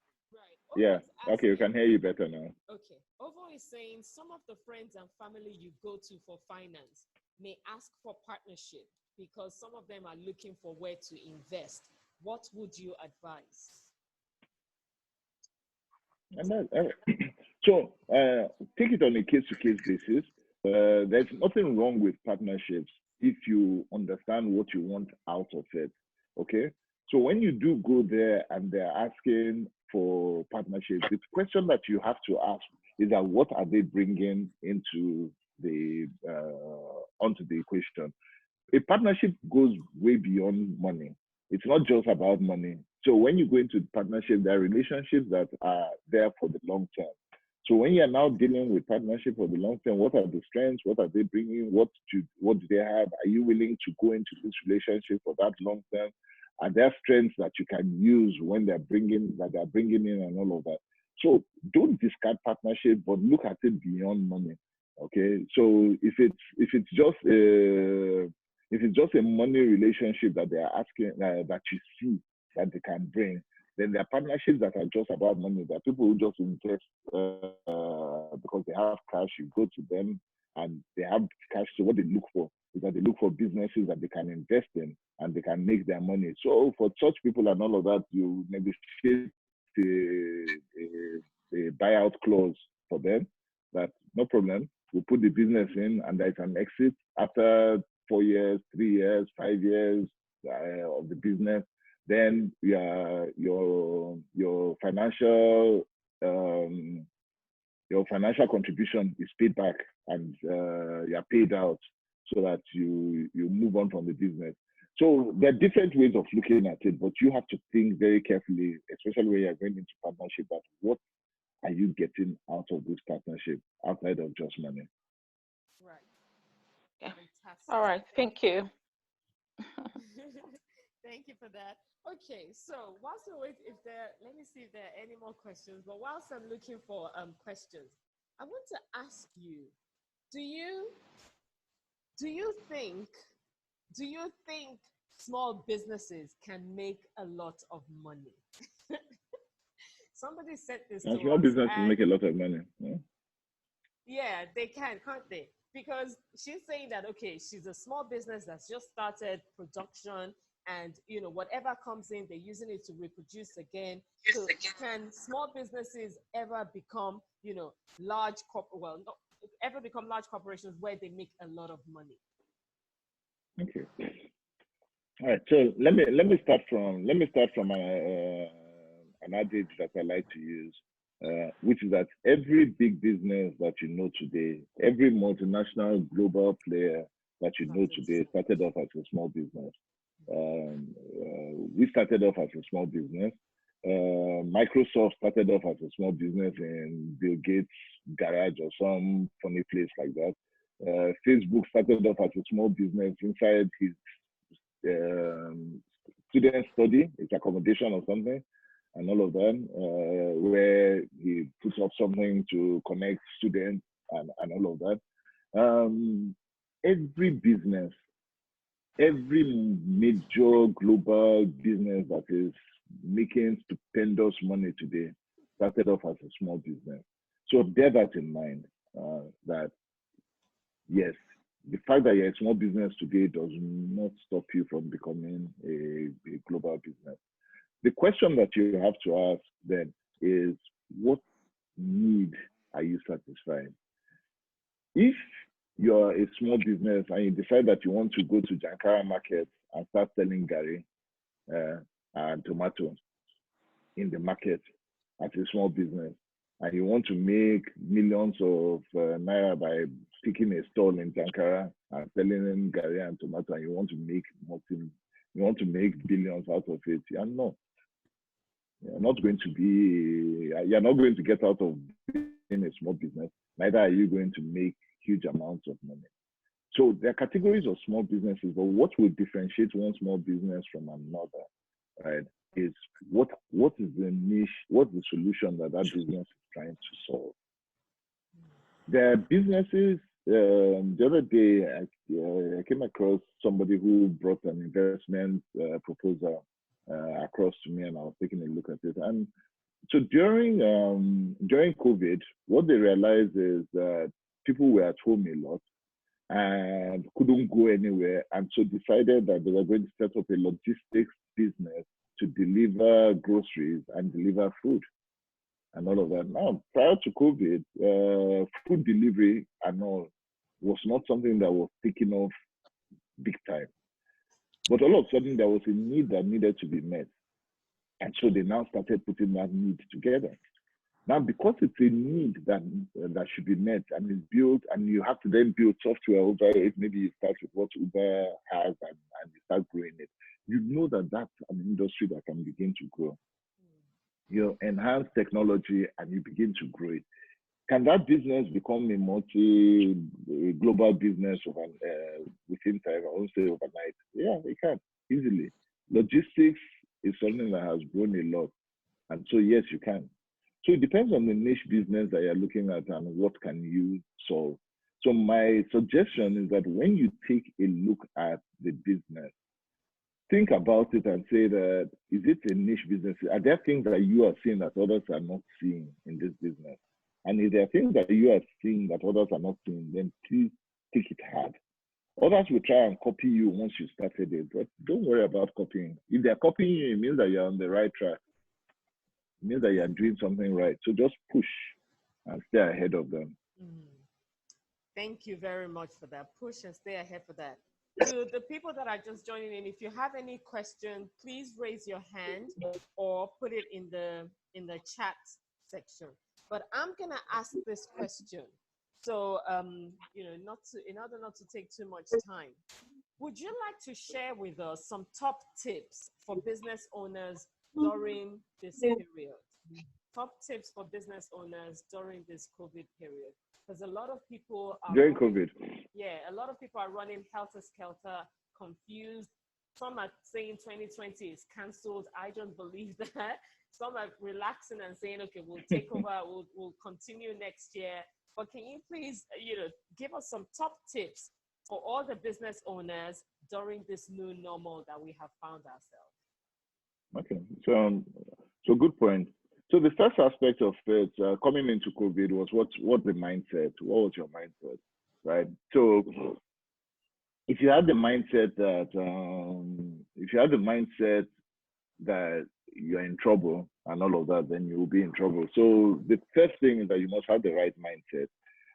yeah. Okay, we can hear you better now. Okay. Ovo is saying some of the friends and family you go to for finance may ask for partnership because some of them are looking for where to invest. What would you advise? So take it on a case-to-case basis. There's nothing wrong with partnerships if you understand what you want out of it. Okay. So when you do go there and they're asking for partnerships, the question that you have to ask is that what are they bringing into the onto the equation? A partnership goes way beyond money. It's not just about money. So when you go into partnership, there are relationships that are there for the long term. So when you're now dealing with partnership for the long term, what are the strengths? What are they bringing? What do they have? Are you willing to go into this relationship for that long term? Are there strengths that you can use when they're bringing in and all of that? So don't discard partnership, but look at it beyond money. Okay. So if it's just a money relationship that they are asking that you see that they can bring, then there are partnerships that are just about money. There are people who just invest because they have cash. You go to them and they have cash. So what they look for is that they look for businesses that they can invest in and they can make their money. So for such people and all of that, you negotiate a buyout clause for them. That no problem. We put the business in and there's an exit after 4 years, 3 years, 5 years of the business. Then your financial contribution is paid back and you're paid out so that you move on from the business. So there are different ways of looking at it, but you have to think very carefully, especially when you're going into partnership, that what are you getting out of this partnership outside of just money? Right. Yeah. Fantastic. All right. Thank you. Thank you for that. Okay, so whilst we wait, let me see if there are any more questions. But whilst I'm looking for questions, I want to ask you: Do you think small businesses can make a lot of money? Somebody said this to us. Small businesses make a lot of money. Yeah? Yeah, they can, can't they? Because she's saying that, okay, she's a small business that's just started production and whatever comes in, they're using it to reproduce again. So can small businesses ever become large well, not ever become large corporations where they make a lot of money? Okay. All right. So let me start from an adage that I like to use, which is that every big business that you know today, every multinational global player that you know today started off as a small business. We started off as a small business. Microsoft started off as a small business in Bill Gates' garage or some funny place like that. Facebook started off as a small business inside his student study, its accommodation or something, and all of that, where he puts up something to connect students and all of that. Every business, every major global business that is making stupendous money today started off as a small business. So bear that in mind, that yes, the fact that you're a small business today does not stop you from becoming a global business. The question that you have to ask then is, what need are you satisfying? If you're a small business and you decide that you want to go to Jankara market and start selling gari and tomatoes in the market as a small business, and you want to make millions of naira by picking a stall in Jankara and selling gari and tomato, and you want to make billions out of it, you're not going to get out of being a small business. Neither are you going to make huge amounts of money. So there are categories of small businesses, but what will differentiate one small business from another, right, is what is the niche, what's the solution that business is trying to solve. There are businesses, the other day I came across somebody who brought an investment proposal across to me, and I was taking a look at it. And so during COVID, what they realized is that people were at home a lot and couldn't go anywhere, and so decided that they were going to set up a logistics business to deliver groceries and deliver food and all of that. Now, prior to COVID, food delivery and all was not something that was taking off big time. But all of a sudden, there was a need that needed to be met. And so they now started putting that need together. Now, because it's a need that should be met and is built, and you have to then build software over it, maybe you start with what Uber has and you start growing it, you know that that's an industry that can begin to grow. You enhance technology and you begin to grow it. Can that business become a global business within time? I won't say overnight. Yeah, it can easily. Logistics is something that has grown a lot. And so, yes, you can. So it depends on the niche business that you're looking at and what can you solve. So my suggestion is that when you take a look at the business, think about it and say that, is it a niche business? Are there things that you are seeing that others are not seeing in this business? And if there are things that you are seeing that others are not seeing, then please take it hard. Others will try and copy you once you started it, but don't worry about copying. If they're copying you, it means that you're on the right track. It means that you're doing something right. So just push and stay ahead of them. Thank you very much for that. Push and stay ahead for that. To the people that are just joining in, if you have any question, please raise your hand or put it in the chat section. But I'm gonna ask this question. So in order not to take too much time, would you like to share with us some top tips for business owners during this period? Top tips for business owners during this COVID period, because a lot of people are during COVID. Yeah, a lot of people are running helter-skelter, confused. Some are saying 2020 is cancelled. I don't believe that. Some are relaxing and saying, okay, we'll take over, we'll continue next year. But can you please, give us some top tips for all the business owners during this new normal that we have found ourselves? Okay, so good point. So the first aspect of it coming into COVID was what the mindset. What was your mindset, right? So if you had the mindset that if you have the mindset that you're in trouble and all of that, then you will be in trouble. So the first thing is that you must have the right mindset,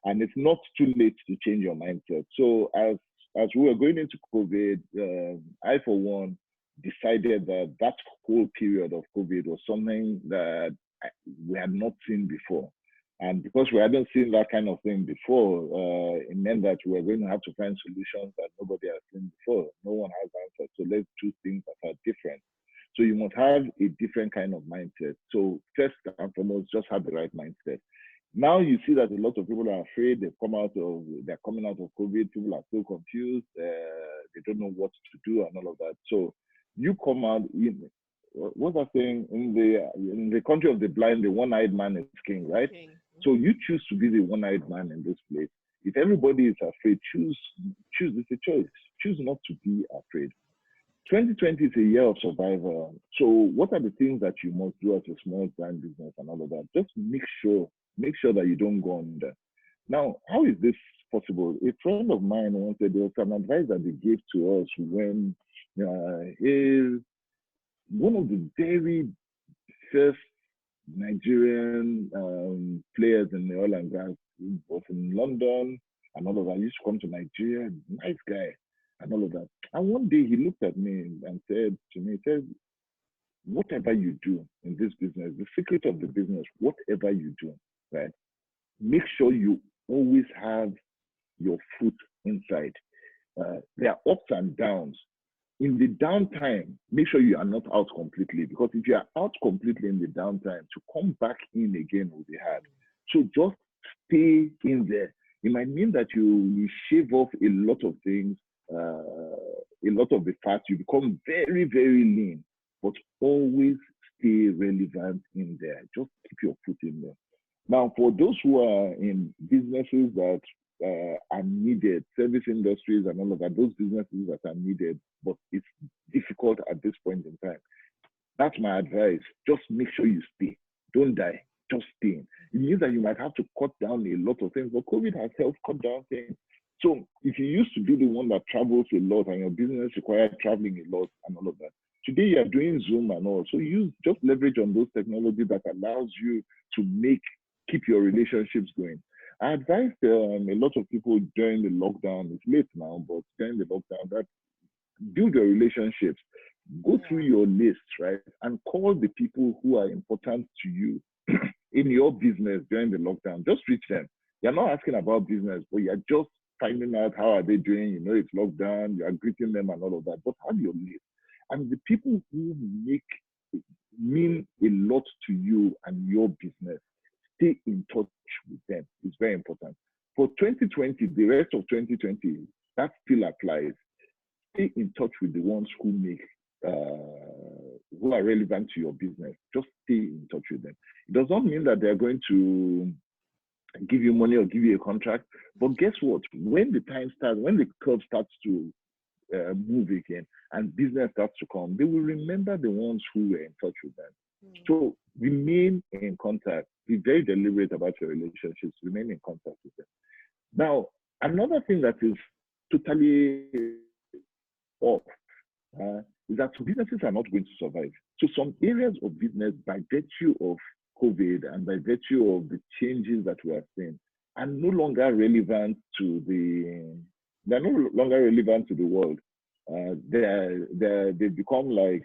and it's not too late to change your mindset. So as we were going into COVID, I for one decided that that whole period of COVID was something that we had not seen before. And because we hadn't seen that kind of thing before, it meant that we were going to have to find solutions that nobody has seen before. No one has answers. So let's choose things that are different. So you must have a different kind of mindset. So first and foremost, just have the right mindset. Now you see that a lot of people are afraid. They're coming out of COVID. People are still confused. They don't know what to do and all of that. So you come out what's that saying? In the country of the blind, the one-eyed man is king, right? King. So you choose to be the one-eyed man in this place. If everybody is afraid, choose. It's a choice. Choose not to be afraid. 2020 is a year of survival. So what are the things that you must do as a small time business and all of that? Just make sure that you don't go under. Now, how is this possible? A friend of mine wanted, there was an advice that they gave to us when one of the very first Nigerian players in the oil and gas was in London and all of that. He used to come to Nigeria, nice guy and all of that. And one day he looked at me and said to me, whatever you do in this business, the secret of the business, whatever you do, right, make sure you always have your foot inside. There are ups and downs. In the downtime, make sure you are not out completely, because if you are out completely in the downtime, to come back in again will be hard. So just stay in there. It might mean that you shave off a lot of things, a lot of the fat. You become very, very lean, but always stay relevant in there. Just keep your foot in there. Now, for those who are in businesses that are needed, service industries and all of that, those businesses that are needed, but it's difficult at this point in time. That's my advice. Just make sure you stay. Don't die. Just stay. It means that you might have to cut down a lot of things, but COVID has helped cut down things. So if you used to be the one that travels a lot and your business required traveling a lot and all of that, today you're doing Zoom and all. So just leverage on those technologies that allows you to keep your relationships going. I advised a lot of people during the lockdown, it's late now, but during the lockdown, that build your relationships, go through your list, right? And call the people who are important to you in your business during the lockdown. Just reach them. You're not asking about business, but you're just finding out how are they doing. You know, it's lockdown, you're greeting them and all of that, but have your list. And the people who mean a lot to you and your business, stay in touch with them. It's very important. For 2020, the rest of 2020, that still applies. Stay in touch with the ones who are relevant to your business. Just stay in touch with them. It does not mean that they're going to give you money or give you a contract, but guess what? When the time starts, when the curve starts to move again and business starts to come, they will remember the ones who were in touch with them. So remain in contact. Be very deliberate about your relationships. Remain in contact with them. Now, another thing that is totally off is that businesses are not going to survive. So some areas of business, by virtue of COVID and by virtue of the changes that we are seeing, are no longer relevant to they're no longer relevant to the world. They become like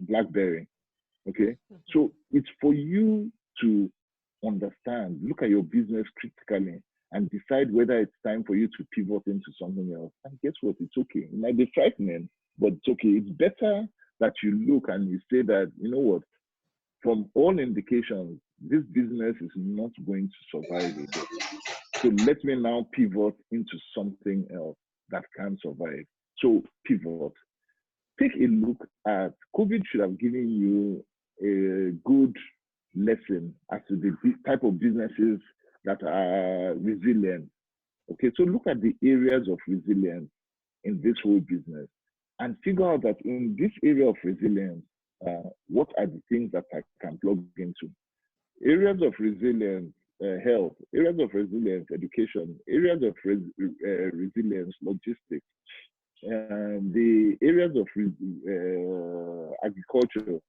BlackBerry. Okay, so it's for you to understand, look at your business critically, and decide whether it's time for you to pivot into something else. And guess what? It's okay. It might be frightening, but it's okay. It's better that you look and you say that, you know what, from all indications, this business is not going to survive again. So let me now pivot into something else that can survive. So pivot. Take a look at COVID should have given you a good lesson as to the type of businesses that are resilient. Okay, so look at the areas of resilience in this whole business and figure out that in this area of resilience, what are the things that I can plug into? Areas of resilience, health, areas of resilience, education, areas of resilience, logistics. the areas of agriculture,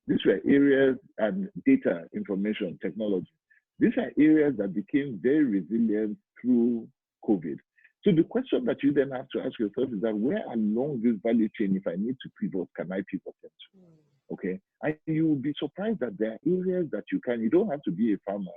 these were areas and data, information, technology. These are areas that became very resilient through COVID. So the question that you then have to ask yourself is that where along this value chain, if I need to pivot, can I pivot into? Okay, and you will be surprised that there are areas that you can. You don't have to be a farmer,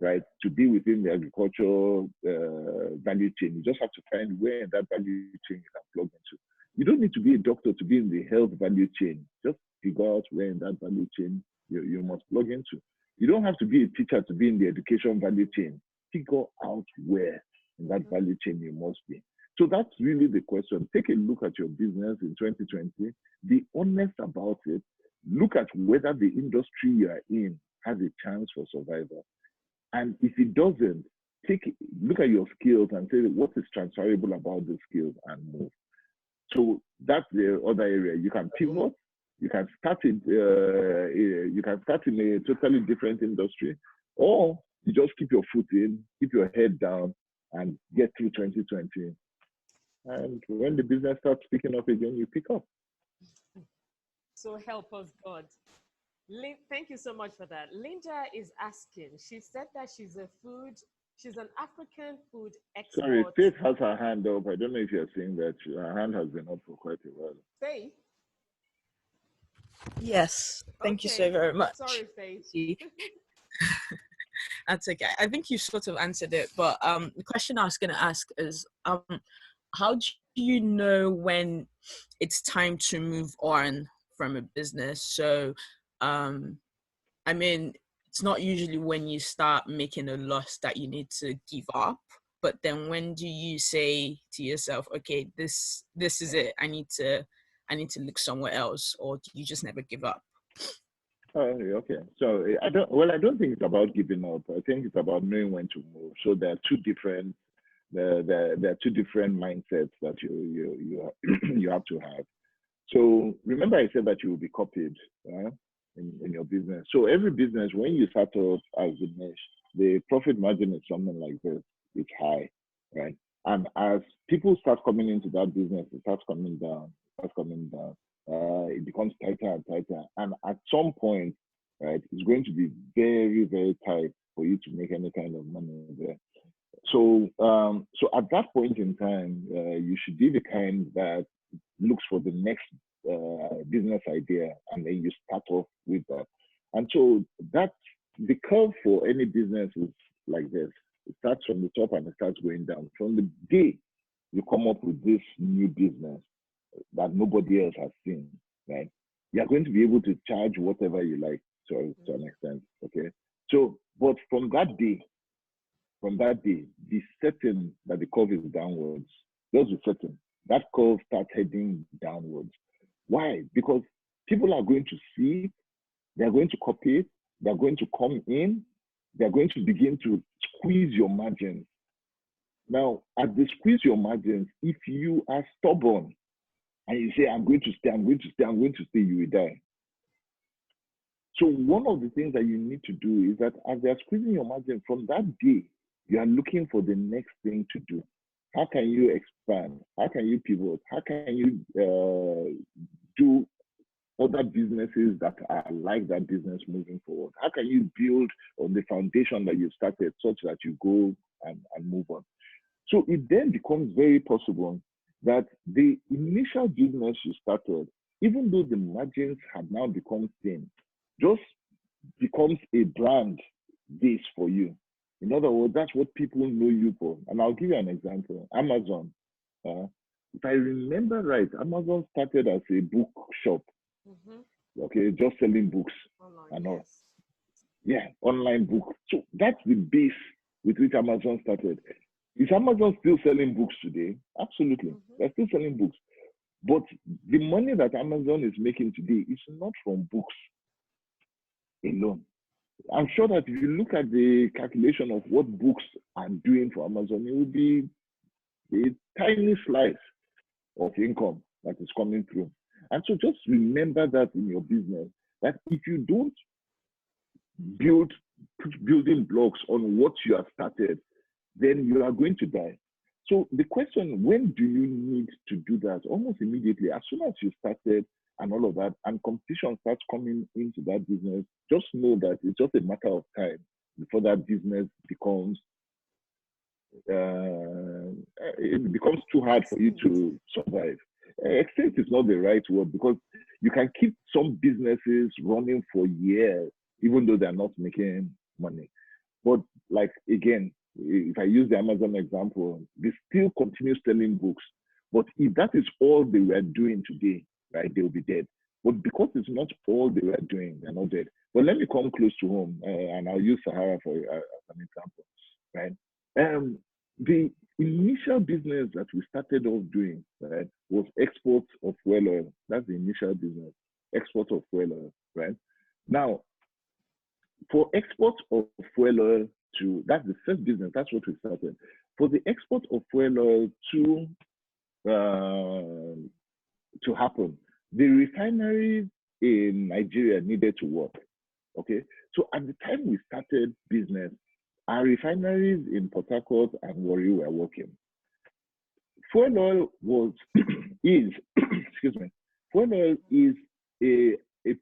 right, to be within the agricultural value chain. You just have to find where in that value chain you can plug into. You don't need to be a doctor to be in the health value chain. Just figure out where in that value chain you must plug into. You don't have to be a teacher to be in the education value chain. Figure out where in that value chain you must be. So that's really the question. Take a look at your business in 2020. Be honest about it. Look at whether the industry you are in has a chance for survival. And if it doesn't, look at your skills and say, what is transferable about the skills, and move. So that's the other area. You can pivot. You can start in a totally different industry, or you just keep your foot in, keep your head down, and get through 2020. And when the business starts picking up again, you pick up. So help us God. Thank you so much for that. Linda is asking, she said that she's an African food expert. Sorry, Faith has her hand up. I don't know if you're seeing that. Her hand has been up for quite a while. Faith? Yes, thank you so very much. Sorry, Faith. That's okay. I think you sort of answered it, but the question I was going to ask is, how do you know when it's time to move on from a business? So, I mean, it's not usually when you start making a loss that you need to give up, but then when do you say to yourself, okay, this is it, I need to look somewhere else, or do you just never give up? Okay. So I don't think it's about giving up. I think it's about knowing when to move. So there are two different mindsets that you have to have. So remember, I said that you will be copied in your business. So every business, when you start off as a niche, the profit margin is something like this. It's high, right? And as people start coming into that business, it starts coming down. It becomes tighter and tighter. And at some point, right, it's going to be very, very tight for you to make any kind of money there. So, so at that point in time, you should be the kind that looks for the next business idea, and then you start off with that. And so that's the curve for any business is like this. It starts from the top and it starts going down. From the day you come up with this new business that nobody else has seen, right? You're going to be able to charge whatever you like to an extent, okay? So, but from that day, be certain that the curve is downwards. Just be certain. That curve starts heading downwards. Why? Because people are going to see it, they're going to copy it, they're going to come in, they're going to begin to squeeze your margins. Now, as they squeeze your margins, if you are stubborn and you say, I'm going to stay, you will die. So one of the things that you need to do is that as they're squeezing your margin, from that day, you are looking for the next thing to do. How can you expand? How can you pivot? How can you do other businesses that are like that business moving forward? How can you build on the foundation that you started such that you go and move on? So it then becomes very possible that the initial business you started, even though the margins have now become thin, just becomes a brand base for you. In other words, that's what people know you for. And I'll give you an example. Amazon. If I remember right, Amazon started as a book shop. Okay, just selling books and all. Yeah, online book. So that's the base with which Amazon started. Is Amazon still selling books today? Absolutely. They're still selling books. But the money that Amazon is making today is not from books alone. I'm sure that if you look at the calculation of what books are doing for Amazon, it will be a tiny slice of income that is coming through. And so just remember that in your business, that if you don't put building blocks on what you have started, then you are going to die. So the question, when do you need to do that? Almost immediately, as soon as you started and all of that, and competition starts coming into that business, just know that it's just a matter of time before that business becomes it becomes too hard for you to survive. Extinct is not the right word, because you can keep some businesses running for years, even though they're not making money. But like, again, if I use the Amazon example, they still continue selling books. But if that is all they were doing today, right, they'll be dead. But because it's not all they were doing, they're not dead. But let me come close to home, and I'll use Sahara for as an example, right? The initial business that we started off doing, right, was export of fuel oil. That's the initial business, export of fuel oil, right? Now, for export of fuel oil to, that's the first business, that's what we started. For the export of fuel oil to happen, the refineries in Nigeria needed to work, okay? So at the time we started business, our refineries in Port Harcourt and Warri were working. Fuel oil was, excuse me, fuel oil is a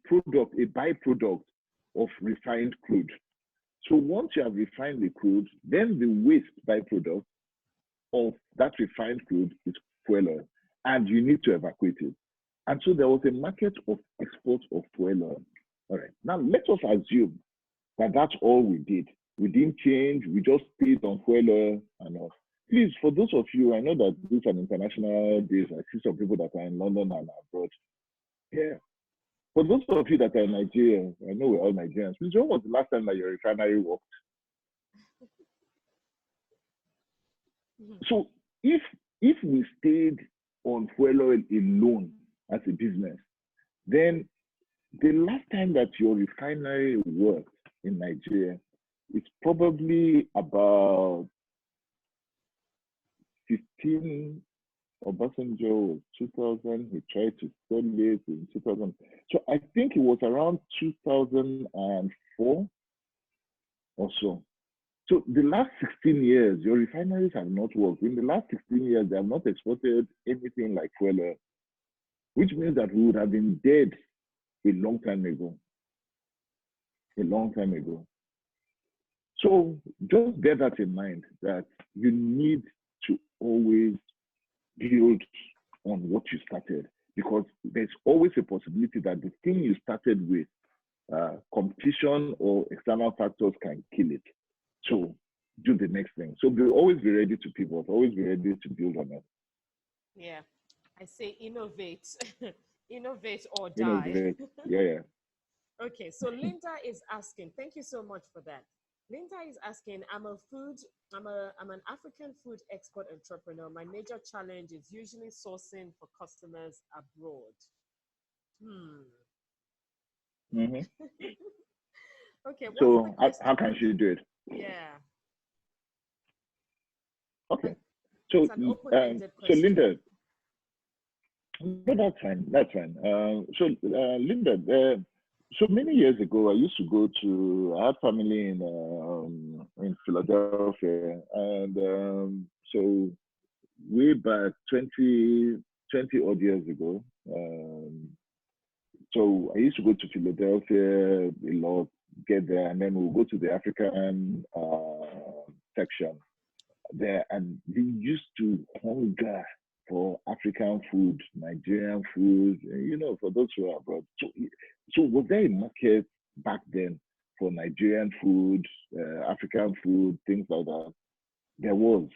product, a byproduct of refined crude. So once you have refined the crude, then the waste byproduct of that refined crude is fuel oil, and you need to evacuate it. And so there was a market of export of fuel oil. All right, now let us assume that that's all we did. We didn't change, we just stayed on fuel oil and all. Please, for those of you, I know that this is an international base. I see some people that are in London and abroad. Yeah. For those of you that are in Nigeria, I know we're all Nigerians. Please, when was the last time that your refinery worked? So if we stayed on fuel oil alone as a business, then the last time that your refinery worked in Nigeria, it's probably about 15. Obasanjo was 2000. He tried to sell it in 2000. So I think it was around 2004 or so. So the last 16 years, your refineries have not worked. In the last 16 years, they have not exported anything like fuel oil, which means that we would have been dead a long time ago. A long time ago. So just bear that in mind, that you need to always build on what you started, because there's always a possibility that the thing you started with, competition or external factors can kill it. So do the next thing. So always be ready to pivot, always be ready to build on it. Yeah, I say innovate, innovate or die. Innovate. Yeah. Okay, so Linda is asking, thank you so much for that. Linda is asking, I'm an African food export entrepreneur. My major challenge is usually sourcing for customers abroad. Okay. So how can she do it? Yeah. Okay. So so Linda, no, that's fine. That's fine. Linda, so many years ago, I used to go to, I had family in Philadelphia, and so way back 20 odd years ago, so I used to go to Philadelphia a lot, get there, and then we'll go to the African section there, and we used to hunger for African food, Nigerian food, for those who are abroad. So was there a market back then for Nigerian food, African food, things like that? There was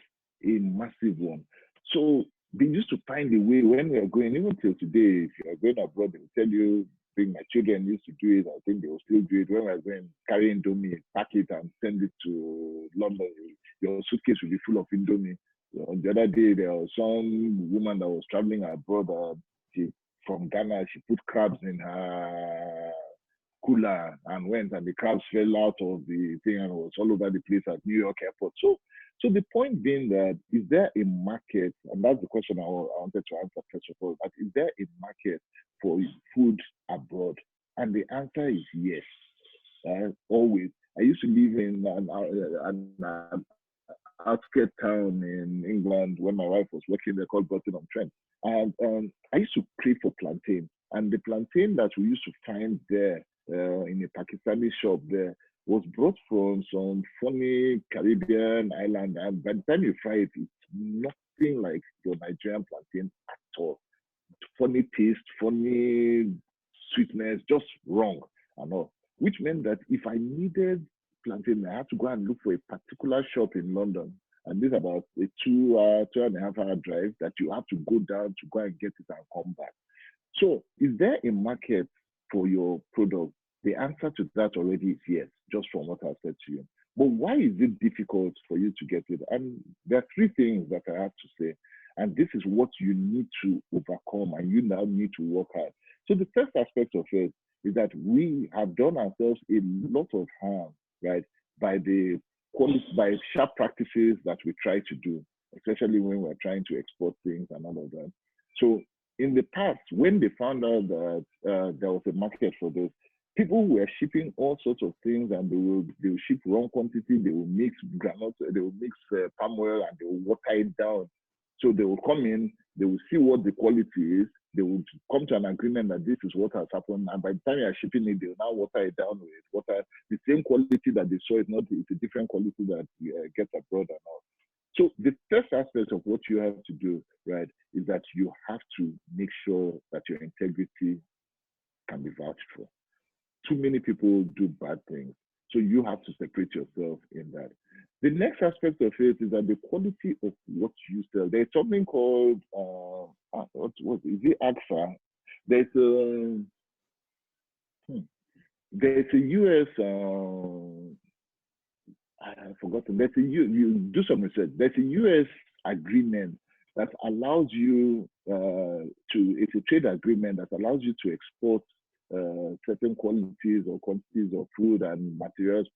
a massive one. So they used to find a way when we are going, even till today, if you are going abroad, they will tell you, bring my children used to do it. I think they will still do it. When we are going, carry Indomie, pack it and send it to London. Your suitcase will be full of Indomie. The other day, there was some woman that was traveling abroad. From Ghana, she put crabs in her cooler and went, and the crabs fell out of the thing and was all over the place at New York airport. So the point being that, is there a market, and that's the question I wanted to answer first of all, that is there a market for food abroad? And the answer is yes, always. I used to live in an outskirt town in England when my wife was working there called Burton-on-Trent. And I used to crave for plantain. And the plantain that we used to find there in a Pakistani shop there was brought from some funny Caribbean island. And by the time you fry it, it's nothing like your Nigerian plantain at all. Funny taste, funny sweetness, just wrong and all. Which meant that if I needed plantain, I had to go and look for a particular shop in London. And this is about a 2.5 hour drive that you have to go down to go and get it and come back. So is there a market for your product? The answer to that already is yes, just from what I said to you. But why is it difficult for you to get it? And there are three things that I have to say. And this is what you need to overcome and you now need to work at. So the first aspect of it is that we have done ourselves a lot of harm, right, by sharp practices that we try to do, especially when we're trying to export things and all of that. So in the past, when they found out that there was a market for this, people were shipping all sorts of things, and they will ship wrong quantity. They will mix granules, they will mix palm oil, and they will water it down. So they will come in, they will see what the quality is, they will come to an agreement that this is what has happened, and by the time you are shipping it, they will now water it down with water. The same quality that they saw, it's a different quality that gets abroad and all. So the first aspect of what you have to do, right, is that you have to make sure that your integrity can be vouched for. Too many people do bad things, so you have to separate yourself in that. The next aspect of it is that the quality of what you sell. There's something called what is it? AGFA. There's a US. I've forgotten. You do some research. There's a US agreement that allows you it's a trade agreement that allows you to export certain qualities or quantities of food and materials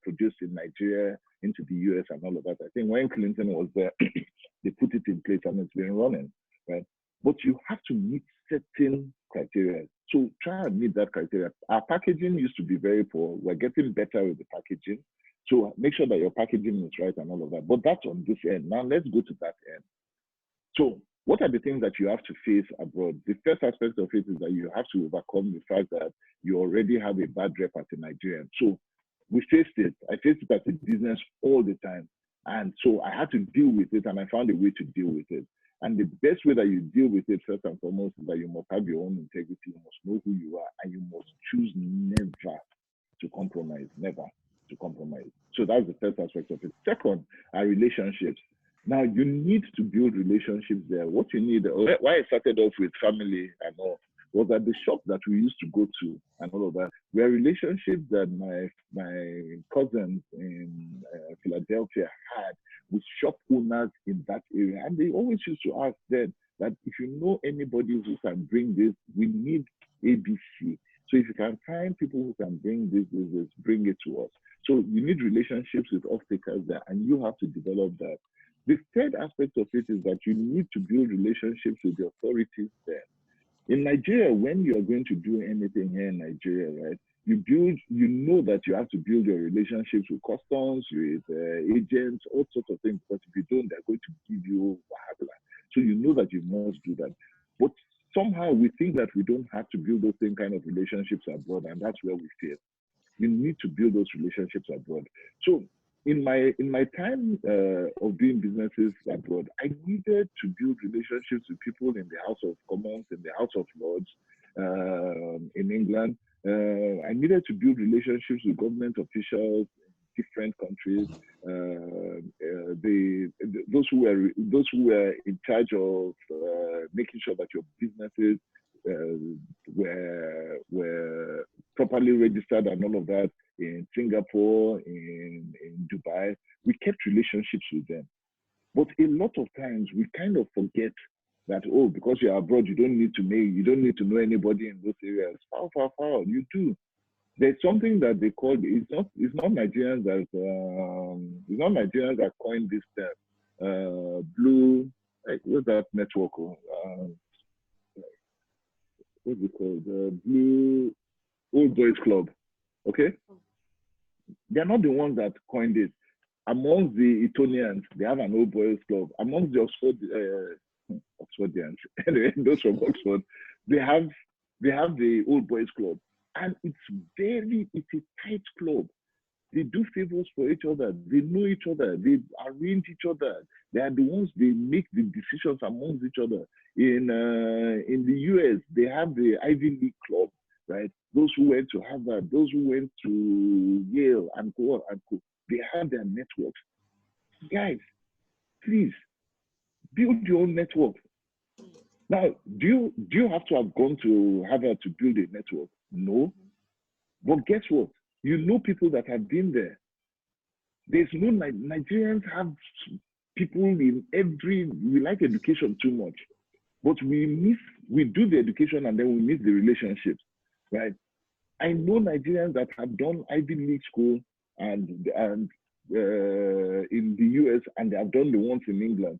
produced in Nigeria into the US and all of that. I think when Clinton was there, they put it in place and it's been running, right? But you have to meet certain criteria. So try and meet that criteria. Our packaging used to be very poor. We're getting better with the packaging. So make sure that your packaging is right and all of that. But that's on this end. Now let's go to that end. So what are the things that you have to face abroad? The first aspect of it is that you have to overcome the fact that you already have a bad rep as a Nigerian. So we faced it. I faced it as a business all the time. And so I had to deal with it, and I found a way to deal with it. And the best way that you deal with it, first and foremost, is that you must have your own integrity. You must know who you are, and you must choose never to compromise, never to compromise. So that's the first aspect of it. Second are relationships. Now, you need to build relationships there. What you need, why I started off with family and all, was that the shop that we used to go to and all of that were relationships that my cousins in Philadelphia had with shop owners in that area. And they always used to ask them that if you know anybody who can bring this, we need ABC. So if you can find people who can bring this, bring it to us. So you need relationships with off-takers there, and you have to develop that. The third aspect of it is that you need to build relationships with the authorities there. In Nigeria, when you are going to do anything here in Nigeria, right, you know that you have to build your relationships with customs, with agents, all sorts of things, because if you don't, they're going to give you wahala. So you know that you must do that. But somehow we think that we don't have to build those same kind of relationships abroad, and that's where we fail. You need to build those relationships abroad. So in my time of doing businesses abroad, I needed to build relationships with people in the House of Commons, in the House of Lords, in England. I needed to build relationships with government officials in different countries. Those who were in charge of making sure that your businesses were properly registered and all of that in Singapore, in Dubai. We kept relationships with them. But a lot of times we kind of forget that, oh, because you're abroad, you don't need to know anybody in those areas. Foul. You do. There's something that they call it's not Nigerians that coined this term. Blue, what's that network? What's it called? Blue Old Boys Club. Okay? They're not the ones that coined it. Amongst the Etonians, they have an old boys club. Amongst the Oxfordians, anyway, those from Oxford, they have the old boys club, and it's a tight club. They do favors for each other. They know each other. They arrange each other. They are the ones, they make the decisions amongst each other. In the US, they have the Ivy League club, right? Those who went to Harvard, those who went to Yale and go on and go. They have their networks. Guys, please build your own network. Now, do you have to have gone to Harvard to build a network? No. But guess what? You know people that have been there. There's no Nigerians have people in we like education too much, but we do the education and then we miss the relationships, right? I know Nigerians that have done Ivy League school and in the US, and they have done the ones in England.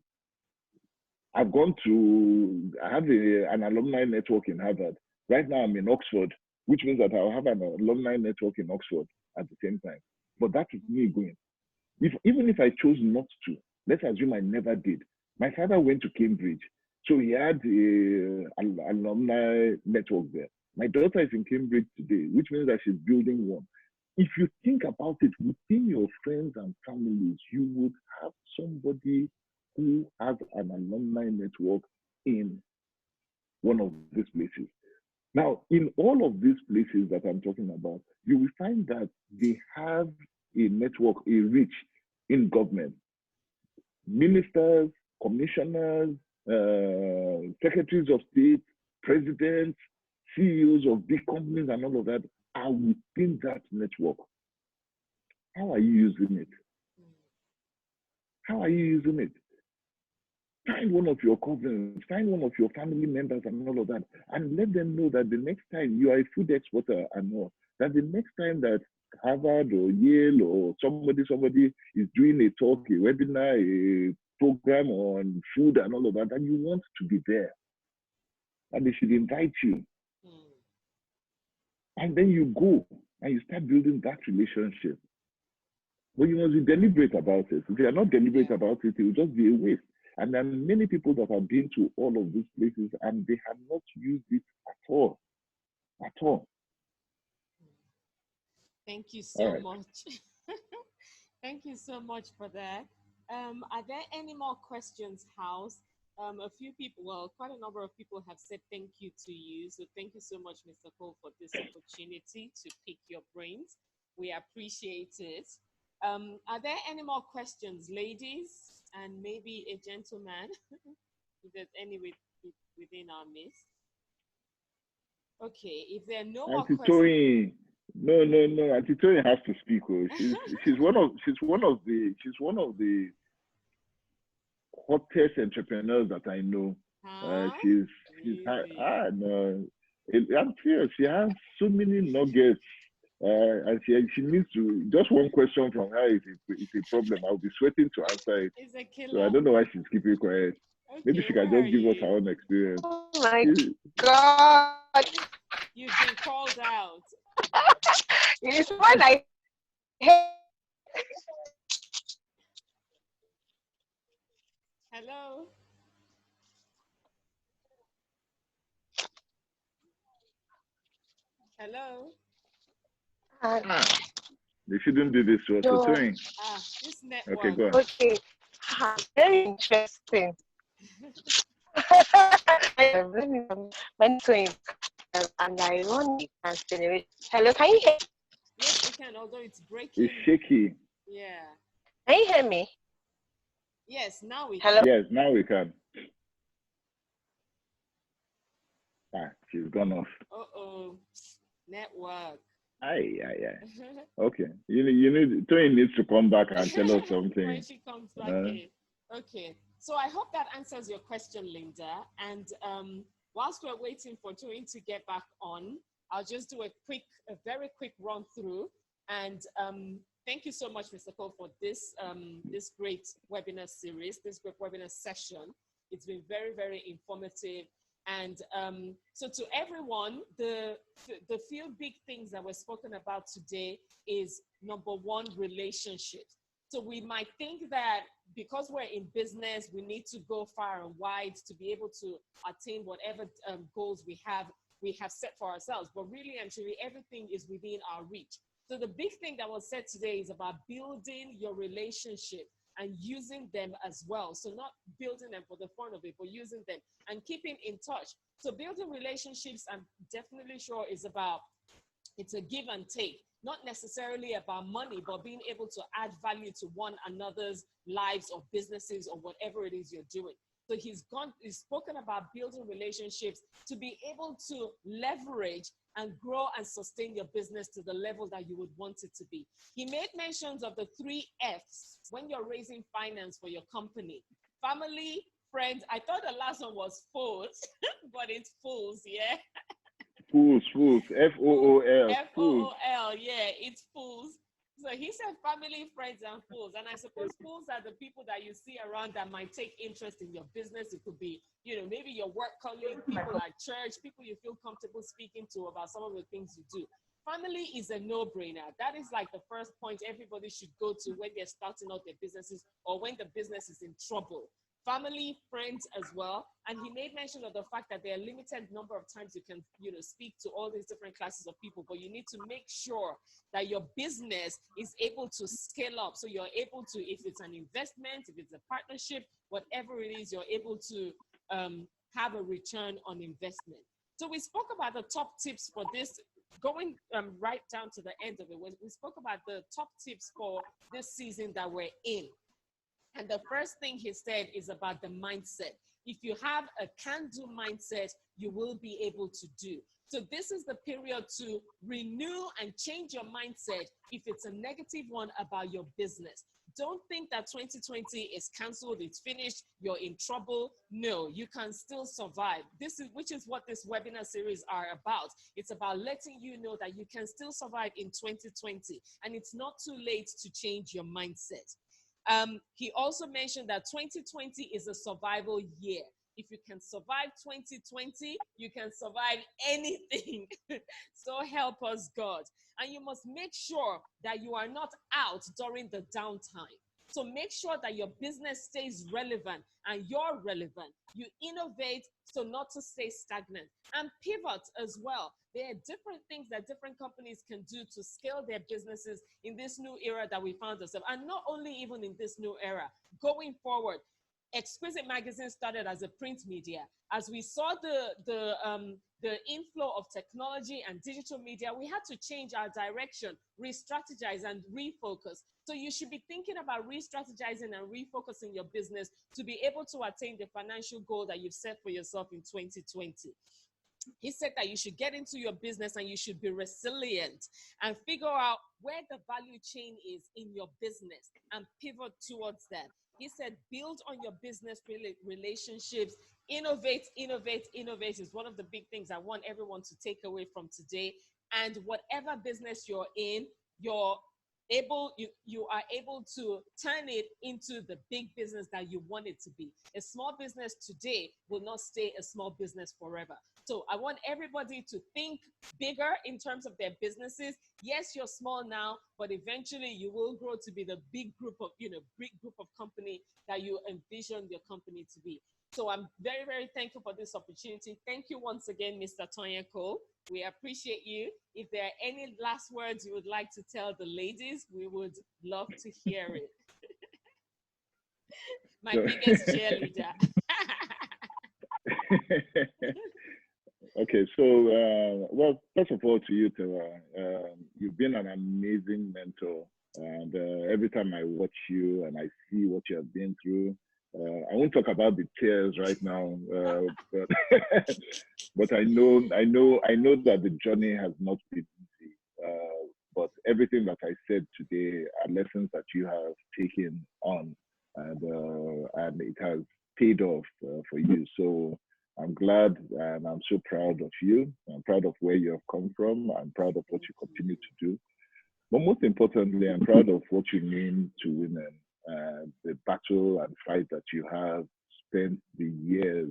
I have an alumni network in Harvard. Right now I'm in Oxford, which means that I'll have an alumni network in Oxford at the same time. But that is me going. Even if I chose not to, let's assume I never did. My father went to Cambridge, so he had an alumni network there. My daughter is in Cambridge today, which means that she's building one. If you think about it, within your friends and families, you would have somebody who has an alumni network in one of these places. Now, in all of these places that I'm talking about, you will find that they have a network, a reach in government. Ministers, commissioners, secretaries of state, presidents, CEOs of big companies and all of that are within that network. How are you using it? How are you using it? Find one of your cousins, find one of your family members and all of that, and let them know that the next time you are a food exporter and all, that the next time that Harvard or Yale or somebody is doing a talk, a webinar, a program on food and all of that, and you want to be there, and they should invite you. And then you go and you start building that relationship. But you must be deliberate about it. If you are not deliberate about it, it will just be a waste. And there are many people that have been to all of these places and they have not used it at all. At all. Thank you so much. Thank you so much for that. Are there any more questions, House? A few people, well, quite a number of people have said thank you to you. So thank you so much, Mr. Cole, for this opportunity to pick your brains. We appreciate it. Are there any more questions, ladies? And maybe a gentleman, if there's any within our midst. Okay, if there are no more questions. No. Auntie Toyin has to speak. Oh. She's one of the hottest entrepreneurs that I know. She's no. I'm serious. She has so many nuggets. And she needs to, just one question from her is a problem. I'll be sweating to answer it. It's a killer. So I don't know why she's keeping quiet. Okay, maybe she can just give us her own experience. Oh my God. You've been called out. It's when I Hello. Hello. They shouldn't do this to us. No. This network. Okay, go on. Okay. Very interesting. My twin, and I run the incineration. Hello, can you hear? Yes, we can, although it's breaking. It's shaky. Yeah. Can you hear me? Yes, now we Hello? can. Yes, now we can. She's gone off. Uh-oh. Network. Aye. Okay. Toyin needs to come back and tell us something. When she comes back in. Okay. So I hope that answers your question, Linda. And whilst we're waiting for Toyin to get back on, I'll just do a very quick run through. And thank you so much, Mr. Cole, for this great webinar series, this great webinar session. It's been very, very informative. And so to everyone, the few big things that were spoken about today is number one, relationships. So we might think that because we're in business, we need to go far and wide to be able to attain whatever goals we have set for ourselves. But really and truly, everything is within our reach. So the big thing that was said today is about building your relationship and using them as well. So not building them for the fun of it, but using them and keeping in touch. So building relationships, I'm definitely sure, is about, it's a give and take, not necessarily about money, but being able to add value to one another's lives or businesses or whatever it is you're doing. So he's spoken about building relationships to be able to leverage and grow and sustain your business to the level that you would want it to be. He made mentions of the 3 F's when you're raising finance for your company: family, friends. I thought the last one was fools, but it's fools, yeah? Fools, F-O-O-L. F-O-O-L, yeah, it's fools. So he said family, friends, and fools. And I suppose fools are the people that you see around that might take interest in your business. It could be, maybe your work colleague, people at church, people you feel comfortable speaking to about some of the things you do. Family is a no-brainer. That is like the first point everybody should go to when they're starting out their businesses or when the business is in trouble. Family, friends as well. And he made mention of the fact that there are limited number of times you can, speak to all these different classes of people, but you need to make sure that your business is able to scale up. So you're able to, if it's an investment, if it's a partnership, whatever it is, you're able to have a return on investment. So we spoke about the top tips for this, going right down to the end of it. We spoke about the top tips for this season that we're in. And the first thing he said is about the mindset. If you have a can-do mindset, you will be able to do. So this is the period to renew and change your mindset if it's a negative one about your business. Don't think that 2020 is canceled, it's finished, you're in trouble. No, you can still survive. Which is what this webinar series are about. It's about letting you know that you can still survive in 2020, and it's not too late to change your mindset. He also mentioned that 2020 is a survival year. If you can survive 2020, you can survive anything. So help us God. And you must make sure that you are not out during the downtime. So make sure that your business stays relevant and you're relevant. You innovate so not to stay stagnant, and pivot as well. There are different things that different companies can do to scale their businesses in this new era that we found ourselves. And not only even in this new era, going forward. Exquisite Magazine started as a print media. As we saw the inflow of technology and digital media, we had to change our direction, re-strategize and refocus. So you should be thinking about re-strategizing and refocusing your business to be able to attain the financial goal that you've set for yourself in 2020. He said that you should get into your business and you should be resilient and figure out where the value chain is in your business and pivot towards that. He said, build on your business relationships, innovate is one of the big things I want everyone to take away from today. And whatever business you're in, you are able to turn it into the big business that you want it to be. A small business today will not stay a small business forever. So I want everybody to think bigger in terms of their businesses. Yes, you're small now, but eventually you will grow to be the big group of company that you envision your company to be. So I'm very, very thankful for this opportunity. Thank you once again, Mr. Tonya Cole. We appreciate you. If there are any last words you would like to tell the ladies, we would love to hear it. My biggest cheerleader. Okay, so, well, first of all, to you, Tara, you've been an amazing mentor. And every time I watch you and I see what you have been through, I won't talk about the tears right now, but but I know that the journey has not been easy. But everything that I said today are lessons that you have taken on, and it has paid off for you. So I'm glad and I'm so proud of you. I'm proud of where you have come from. I'm proud of what you continue to do. But most importantly, I'm proud of what you mean to women. The battle and fight that you have spent the years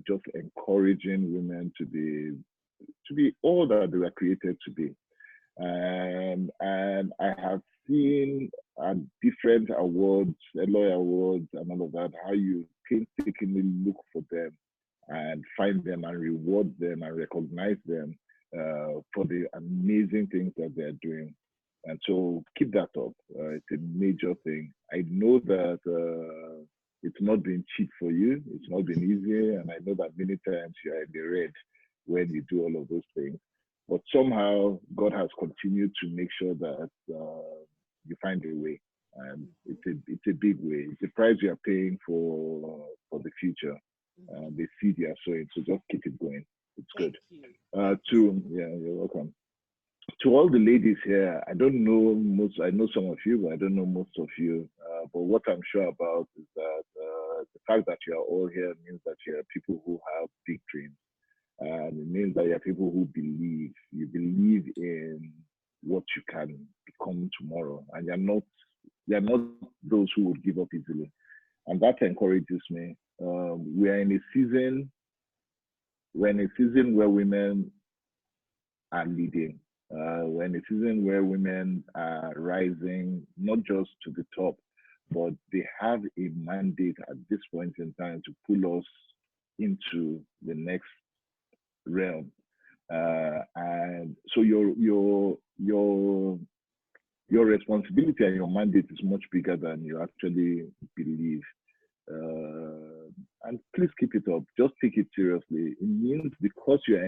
just encouraging women to be all that they were created to be. And I have seen at different awards, ELOY awards and all of that, how you painstakingly look for them and find them and reward them and recognize them for the amazing things that they're doing. And so keep that up. It's a major thing. I know that it's not been cheap for you. It's not been easy. And I know that many times you are in the red when you do all of those things. But somehow God has continued to make sure that you find a way. And it's a big way. It's a price you are paying for the future. The seed you are sowing. So just keep it going. It's good. You're welcome. To all the ladies here, I don't know most, I know some of you, but I don't know most of you. But what I'm sure about is that the fact that you are all here means that you are people who have big dreams. And it means that you are people who believe. You believe in what you can become tomorrow. And you're not those who would give up easily. And that encourages me. We are in a season where women are leading. We're in a season where women are rising, not just to the top, but they have a mandate at this point in time to pull us into the next realm. And so your responsibility and your mandate is much bigger than you actually believe. And please keep it up. Just take it seriously. It means because you are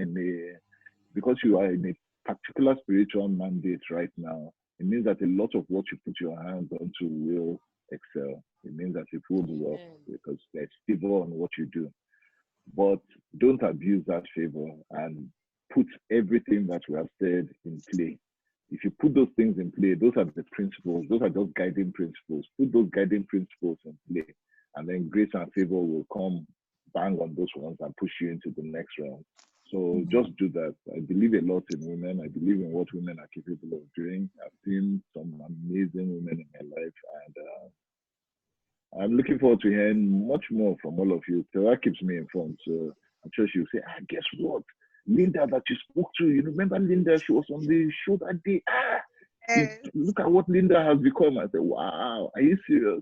in a particular spiritual mandate right now, it means that a lot of what you put your hands onto will excel. It means that it will work because there's favor on what you do. But don't abuse that favor and put everything that we have said in play. If you put those things in play, those are the principles. Those are just guiding principles. Put those guiding principles in play, and then grace and favor will come bang on those ones and push you into the next round. So just do that. I believe a lot in women. I believe in what women are capable of doing. I've seen some amazing women in my life, and I'm looking forward to hearing much more from all of you. So that keeps me informed. So I'm sure she'll say, guess what? Linda that you spoke to, you remember Linda? She was on the show that day. Look at what Linda has become. I said, wow, are you serious?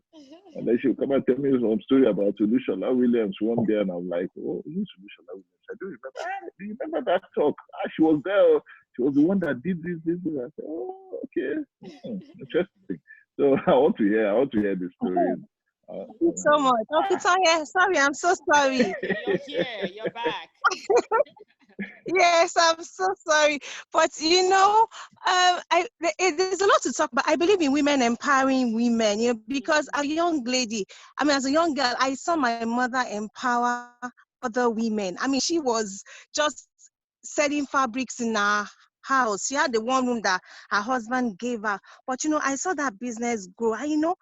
And then she'll come and tell me some story about Olushola Williams one day, and I'm like, oh, who's Olushola Williams? I don't remember. Do you remember that talk? She was there. She was the one that did this. I said, oh, okay, interesting. So I want to hear the story. Thank you so much. Uncle Tanya, sorry, I'm so sorry. You're here. You're back. Yes, I'm so sorry. But you know, there's a lot to talk about. I believe in women empowering women, you know, because as a young lady, as a young girl, I saw my mother empower other women. She was just selling fabrics in her house. She had the one room that her husband gave her. But you know, I saw that business grow. And you know,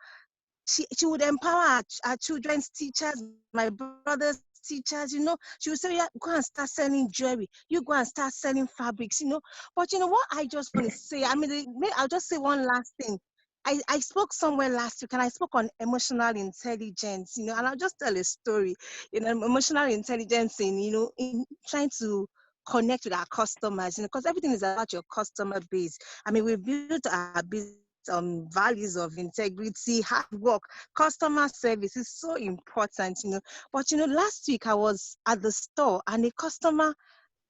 she would empower our children's teachers, my brother's teachers, you know. She would say, yeah, go and start selling jewelry. You go and start selling fabrics, you know. But you know what I just want to say? I'll just say one last thing. I spoke somewhere last week and I spoke on emotional intelligence, you know, and I'll just tell a story, you know, emotional intelligence in trying to connect with our customers, you know, because everything is about your customer base. We've built our business values of integrity, hard work, customer service is so important, you know. But you know, last week I was at the store and a customer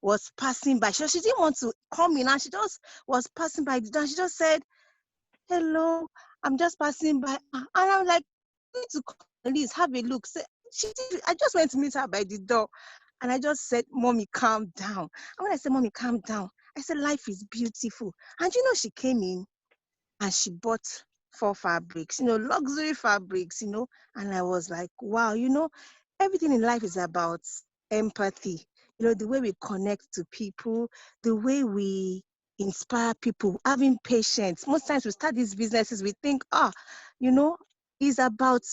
was passing by. She didn't want to come in and she just was passing by the door. And she just said, hello, I'm just passing by. And I'm like, I need to come at least have a look. I just went to meet her by the door. And I just said, Mommy, calm down. And when I said, Mommy, calm down, I said, life is beautiful. And you know, she came in and she bought 4 fabrics, you know, luxury fabrics, you know. And I was like, wow, you know, everything in life is about empathy. You know, the way we connect to people, the way we inspire people, having patience. Most times we start these businesses, we think, you know, it's about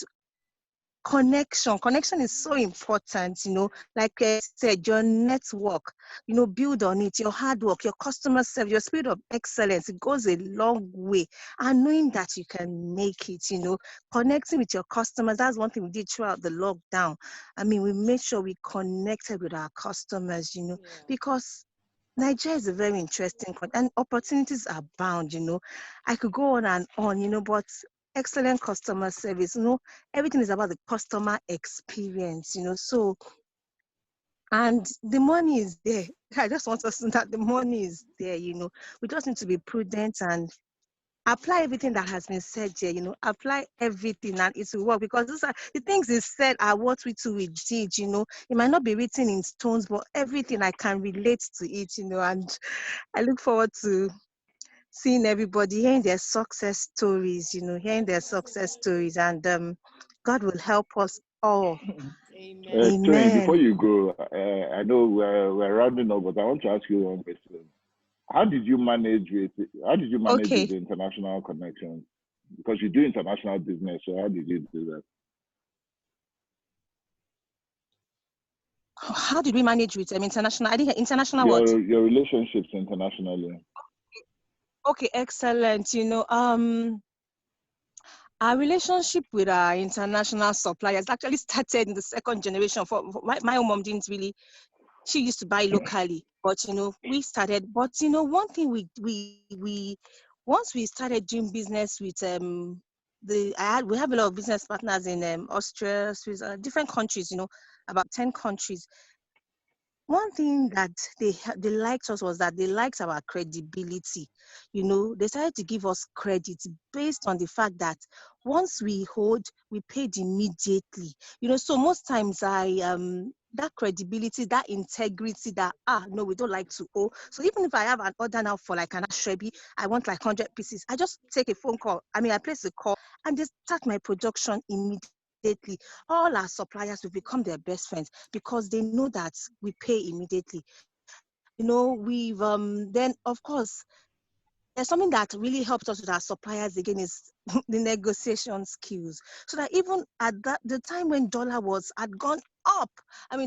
connection is so important, you know. Like I said, your network, you know, build on it, your hard work, your customer service, your spirit of excellence, it goes a long way. And knowing that you can make it, you know, connecting with your customers, that's one thing we did throughout the lockdown. We made sure we connected with our customers, you know, because Nigeria is a very interesting country and opportunities are bound, you know. I could go on and on, you know, but excellent customer service. Everything is about the customer experience, so, and the money is there. I just want us to know that the money is there, we just need to be prudent and apply everything that has been said here, apply everything and it will work, because these are the things is said are what we too we did, it might not be written in stones, but everything I can relate to it, and I look forward to seeing everybody, hearing their success stories, and God will help us all. Amen. Tony, Amen. before you go, I know we're rounding up, but I want to ask you one question. How did you manage with the international connections? Because you do international business, so how did you do that? How did we manage with international? I didn't international what? Your relationships internationally. Okay, excellent. Our relationship with our international suppliers actually started in the second generation. My own mom didn't really, she used to buy locally, but we started. But one thing we once we started doing business with we have a lot of business partners in Austria, Switzerland, different countries. About 10 countries. One thing that they liked us was that they liked our credibility. They started to give us credit based on the fact that once we hold, we paid immediately. So most times that credibility, that integrity, that no, we don't like to owe. So even if I have an order now for like an ashrebi, I want like 100 pieces, I just take a phone call. I place a call and they start my production immediately. All our suppliers will become their best friends because they know that we pay immediately. We've then of course there's something that really helped us with our suppliers again is the negotiation skills. So that even at the time when dollar had gone up,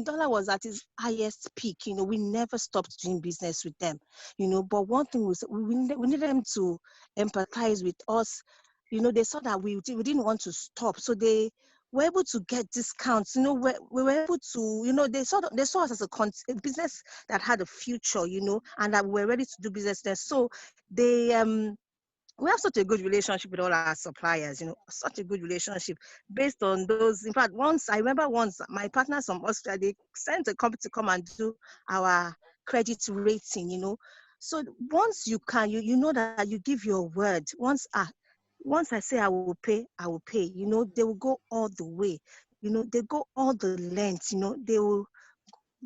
dollar was at its highest peak. We never stopped doing business with them. But one thing was we needed them to empathize with us. They saw that we didn't want to stop, so they were able to get discounts. We were able to, they saw us as a business that had a future, and that we were ready to do business there. So they we have such a good relationship with all our suppliers, such a good relationship based on those. In fact, I remember once my partners from Austria, they sent a company to come and do our credit rating, So once you can, you know that you give your word. Once I say I will pay, I will pay. They will go all the way. They go all the lengths. They will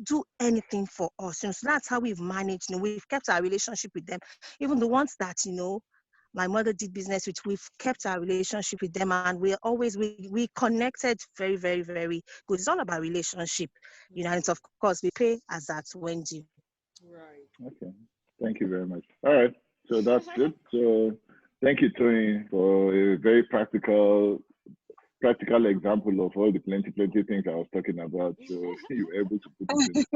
do anything for us. So that's how we've managed. We've kept our relationship with them. Even the ones that my mother did business with, we've kept our relationship with them, and we connected very, very, very good. It's all about relationship, and of course we pay as at when due. Right. Okay. Thank you very much. All right. So that's good. So thank you, Tony, for a very practical example of all the plenty things I was talking about. So you were able to put it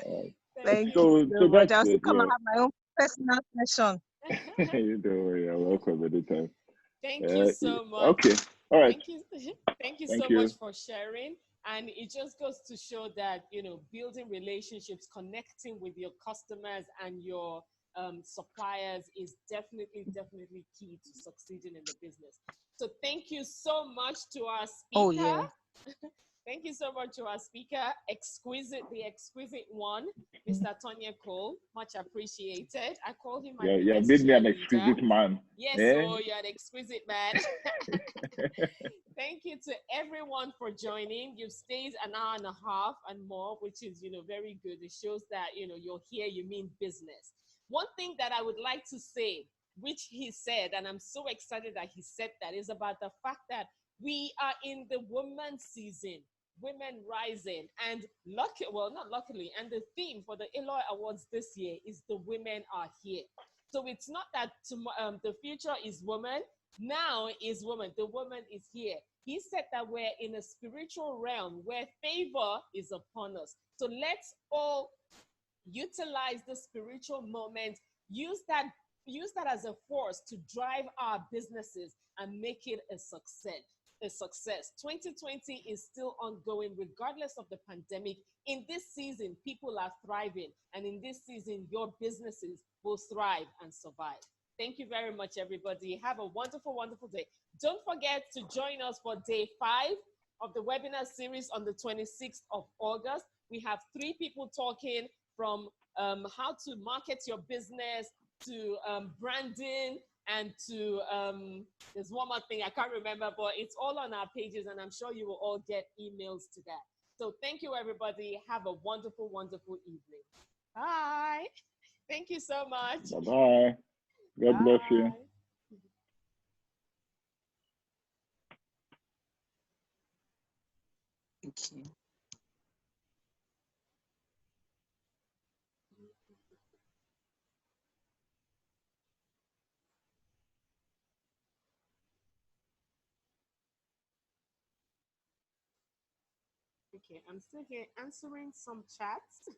in. Thank you so much. I'll still come and have my own personal session. You don't worry, you're welcome anytime. Thank you so much. Okay. All right. Thank you so much for sharing. And it just goes to show that, building relationships, connecting with your customers and your suppliers is definitely key to succeeding in the business. So thank you so much to our speaker. Oh, yeah. Thank you so much to our speaker, the exquisite one, Mr. Tonya Cole. Much appreciated. I call him my biggest made me an exquisite man. Yes, oh, you're an exquisite man. Thank you to everyone for joining. You've stayed an hour and a half and more, which is, very good. It shows that, you're here, you mean business. One thing that I would like to say, which he said, and I'm so excited that he said that, is about the fact that we are in the women's season, women rising, and not luckily, and the theme for the ELOY Awards this year is the women are here. So it's not that the future is woman, now is woman, the woman is here. He said that we're in a spiritual realm where favor is upon us. So let's all utilize the spiritual moment, use that as a force to drive our businesses and make it a success. 2020 is still ongoing regardless of the pandemic. In this season, people are thriving, and in this season, your businesses will thrive and survive. Thank you very much, everybody. Have a wonderful, wonderful day. Don't forget to join us for day 5 of the webinar series on the 26th of August. We have 3 people talking from how to market your business to branding and to, there's one more thing I can't remember, but it's all on our pages and I'm sure you will all get emails to that. So thank you, everybody. Have a wonderful, wonderful evening. Bye. Thank you so much. Bye-bye. God bless you. Thank you. Okay, I'm still here answering some chats.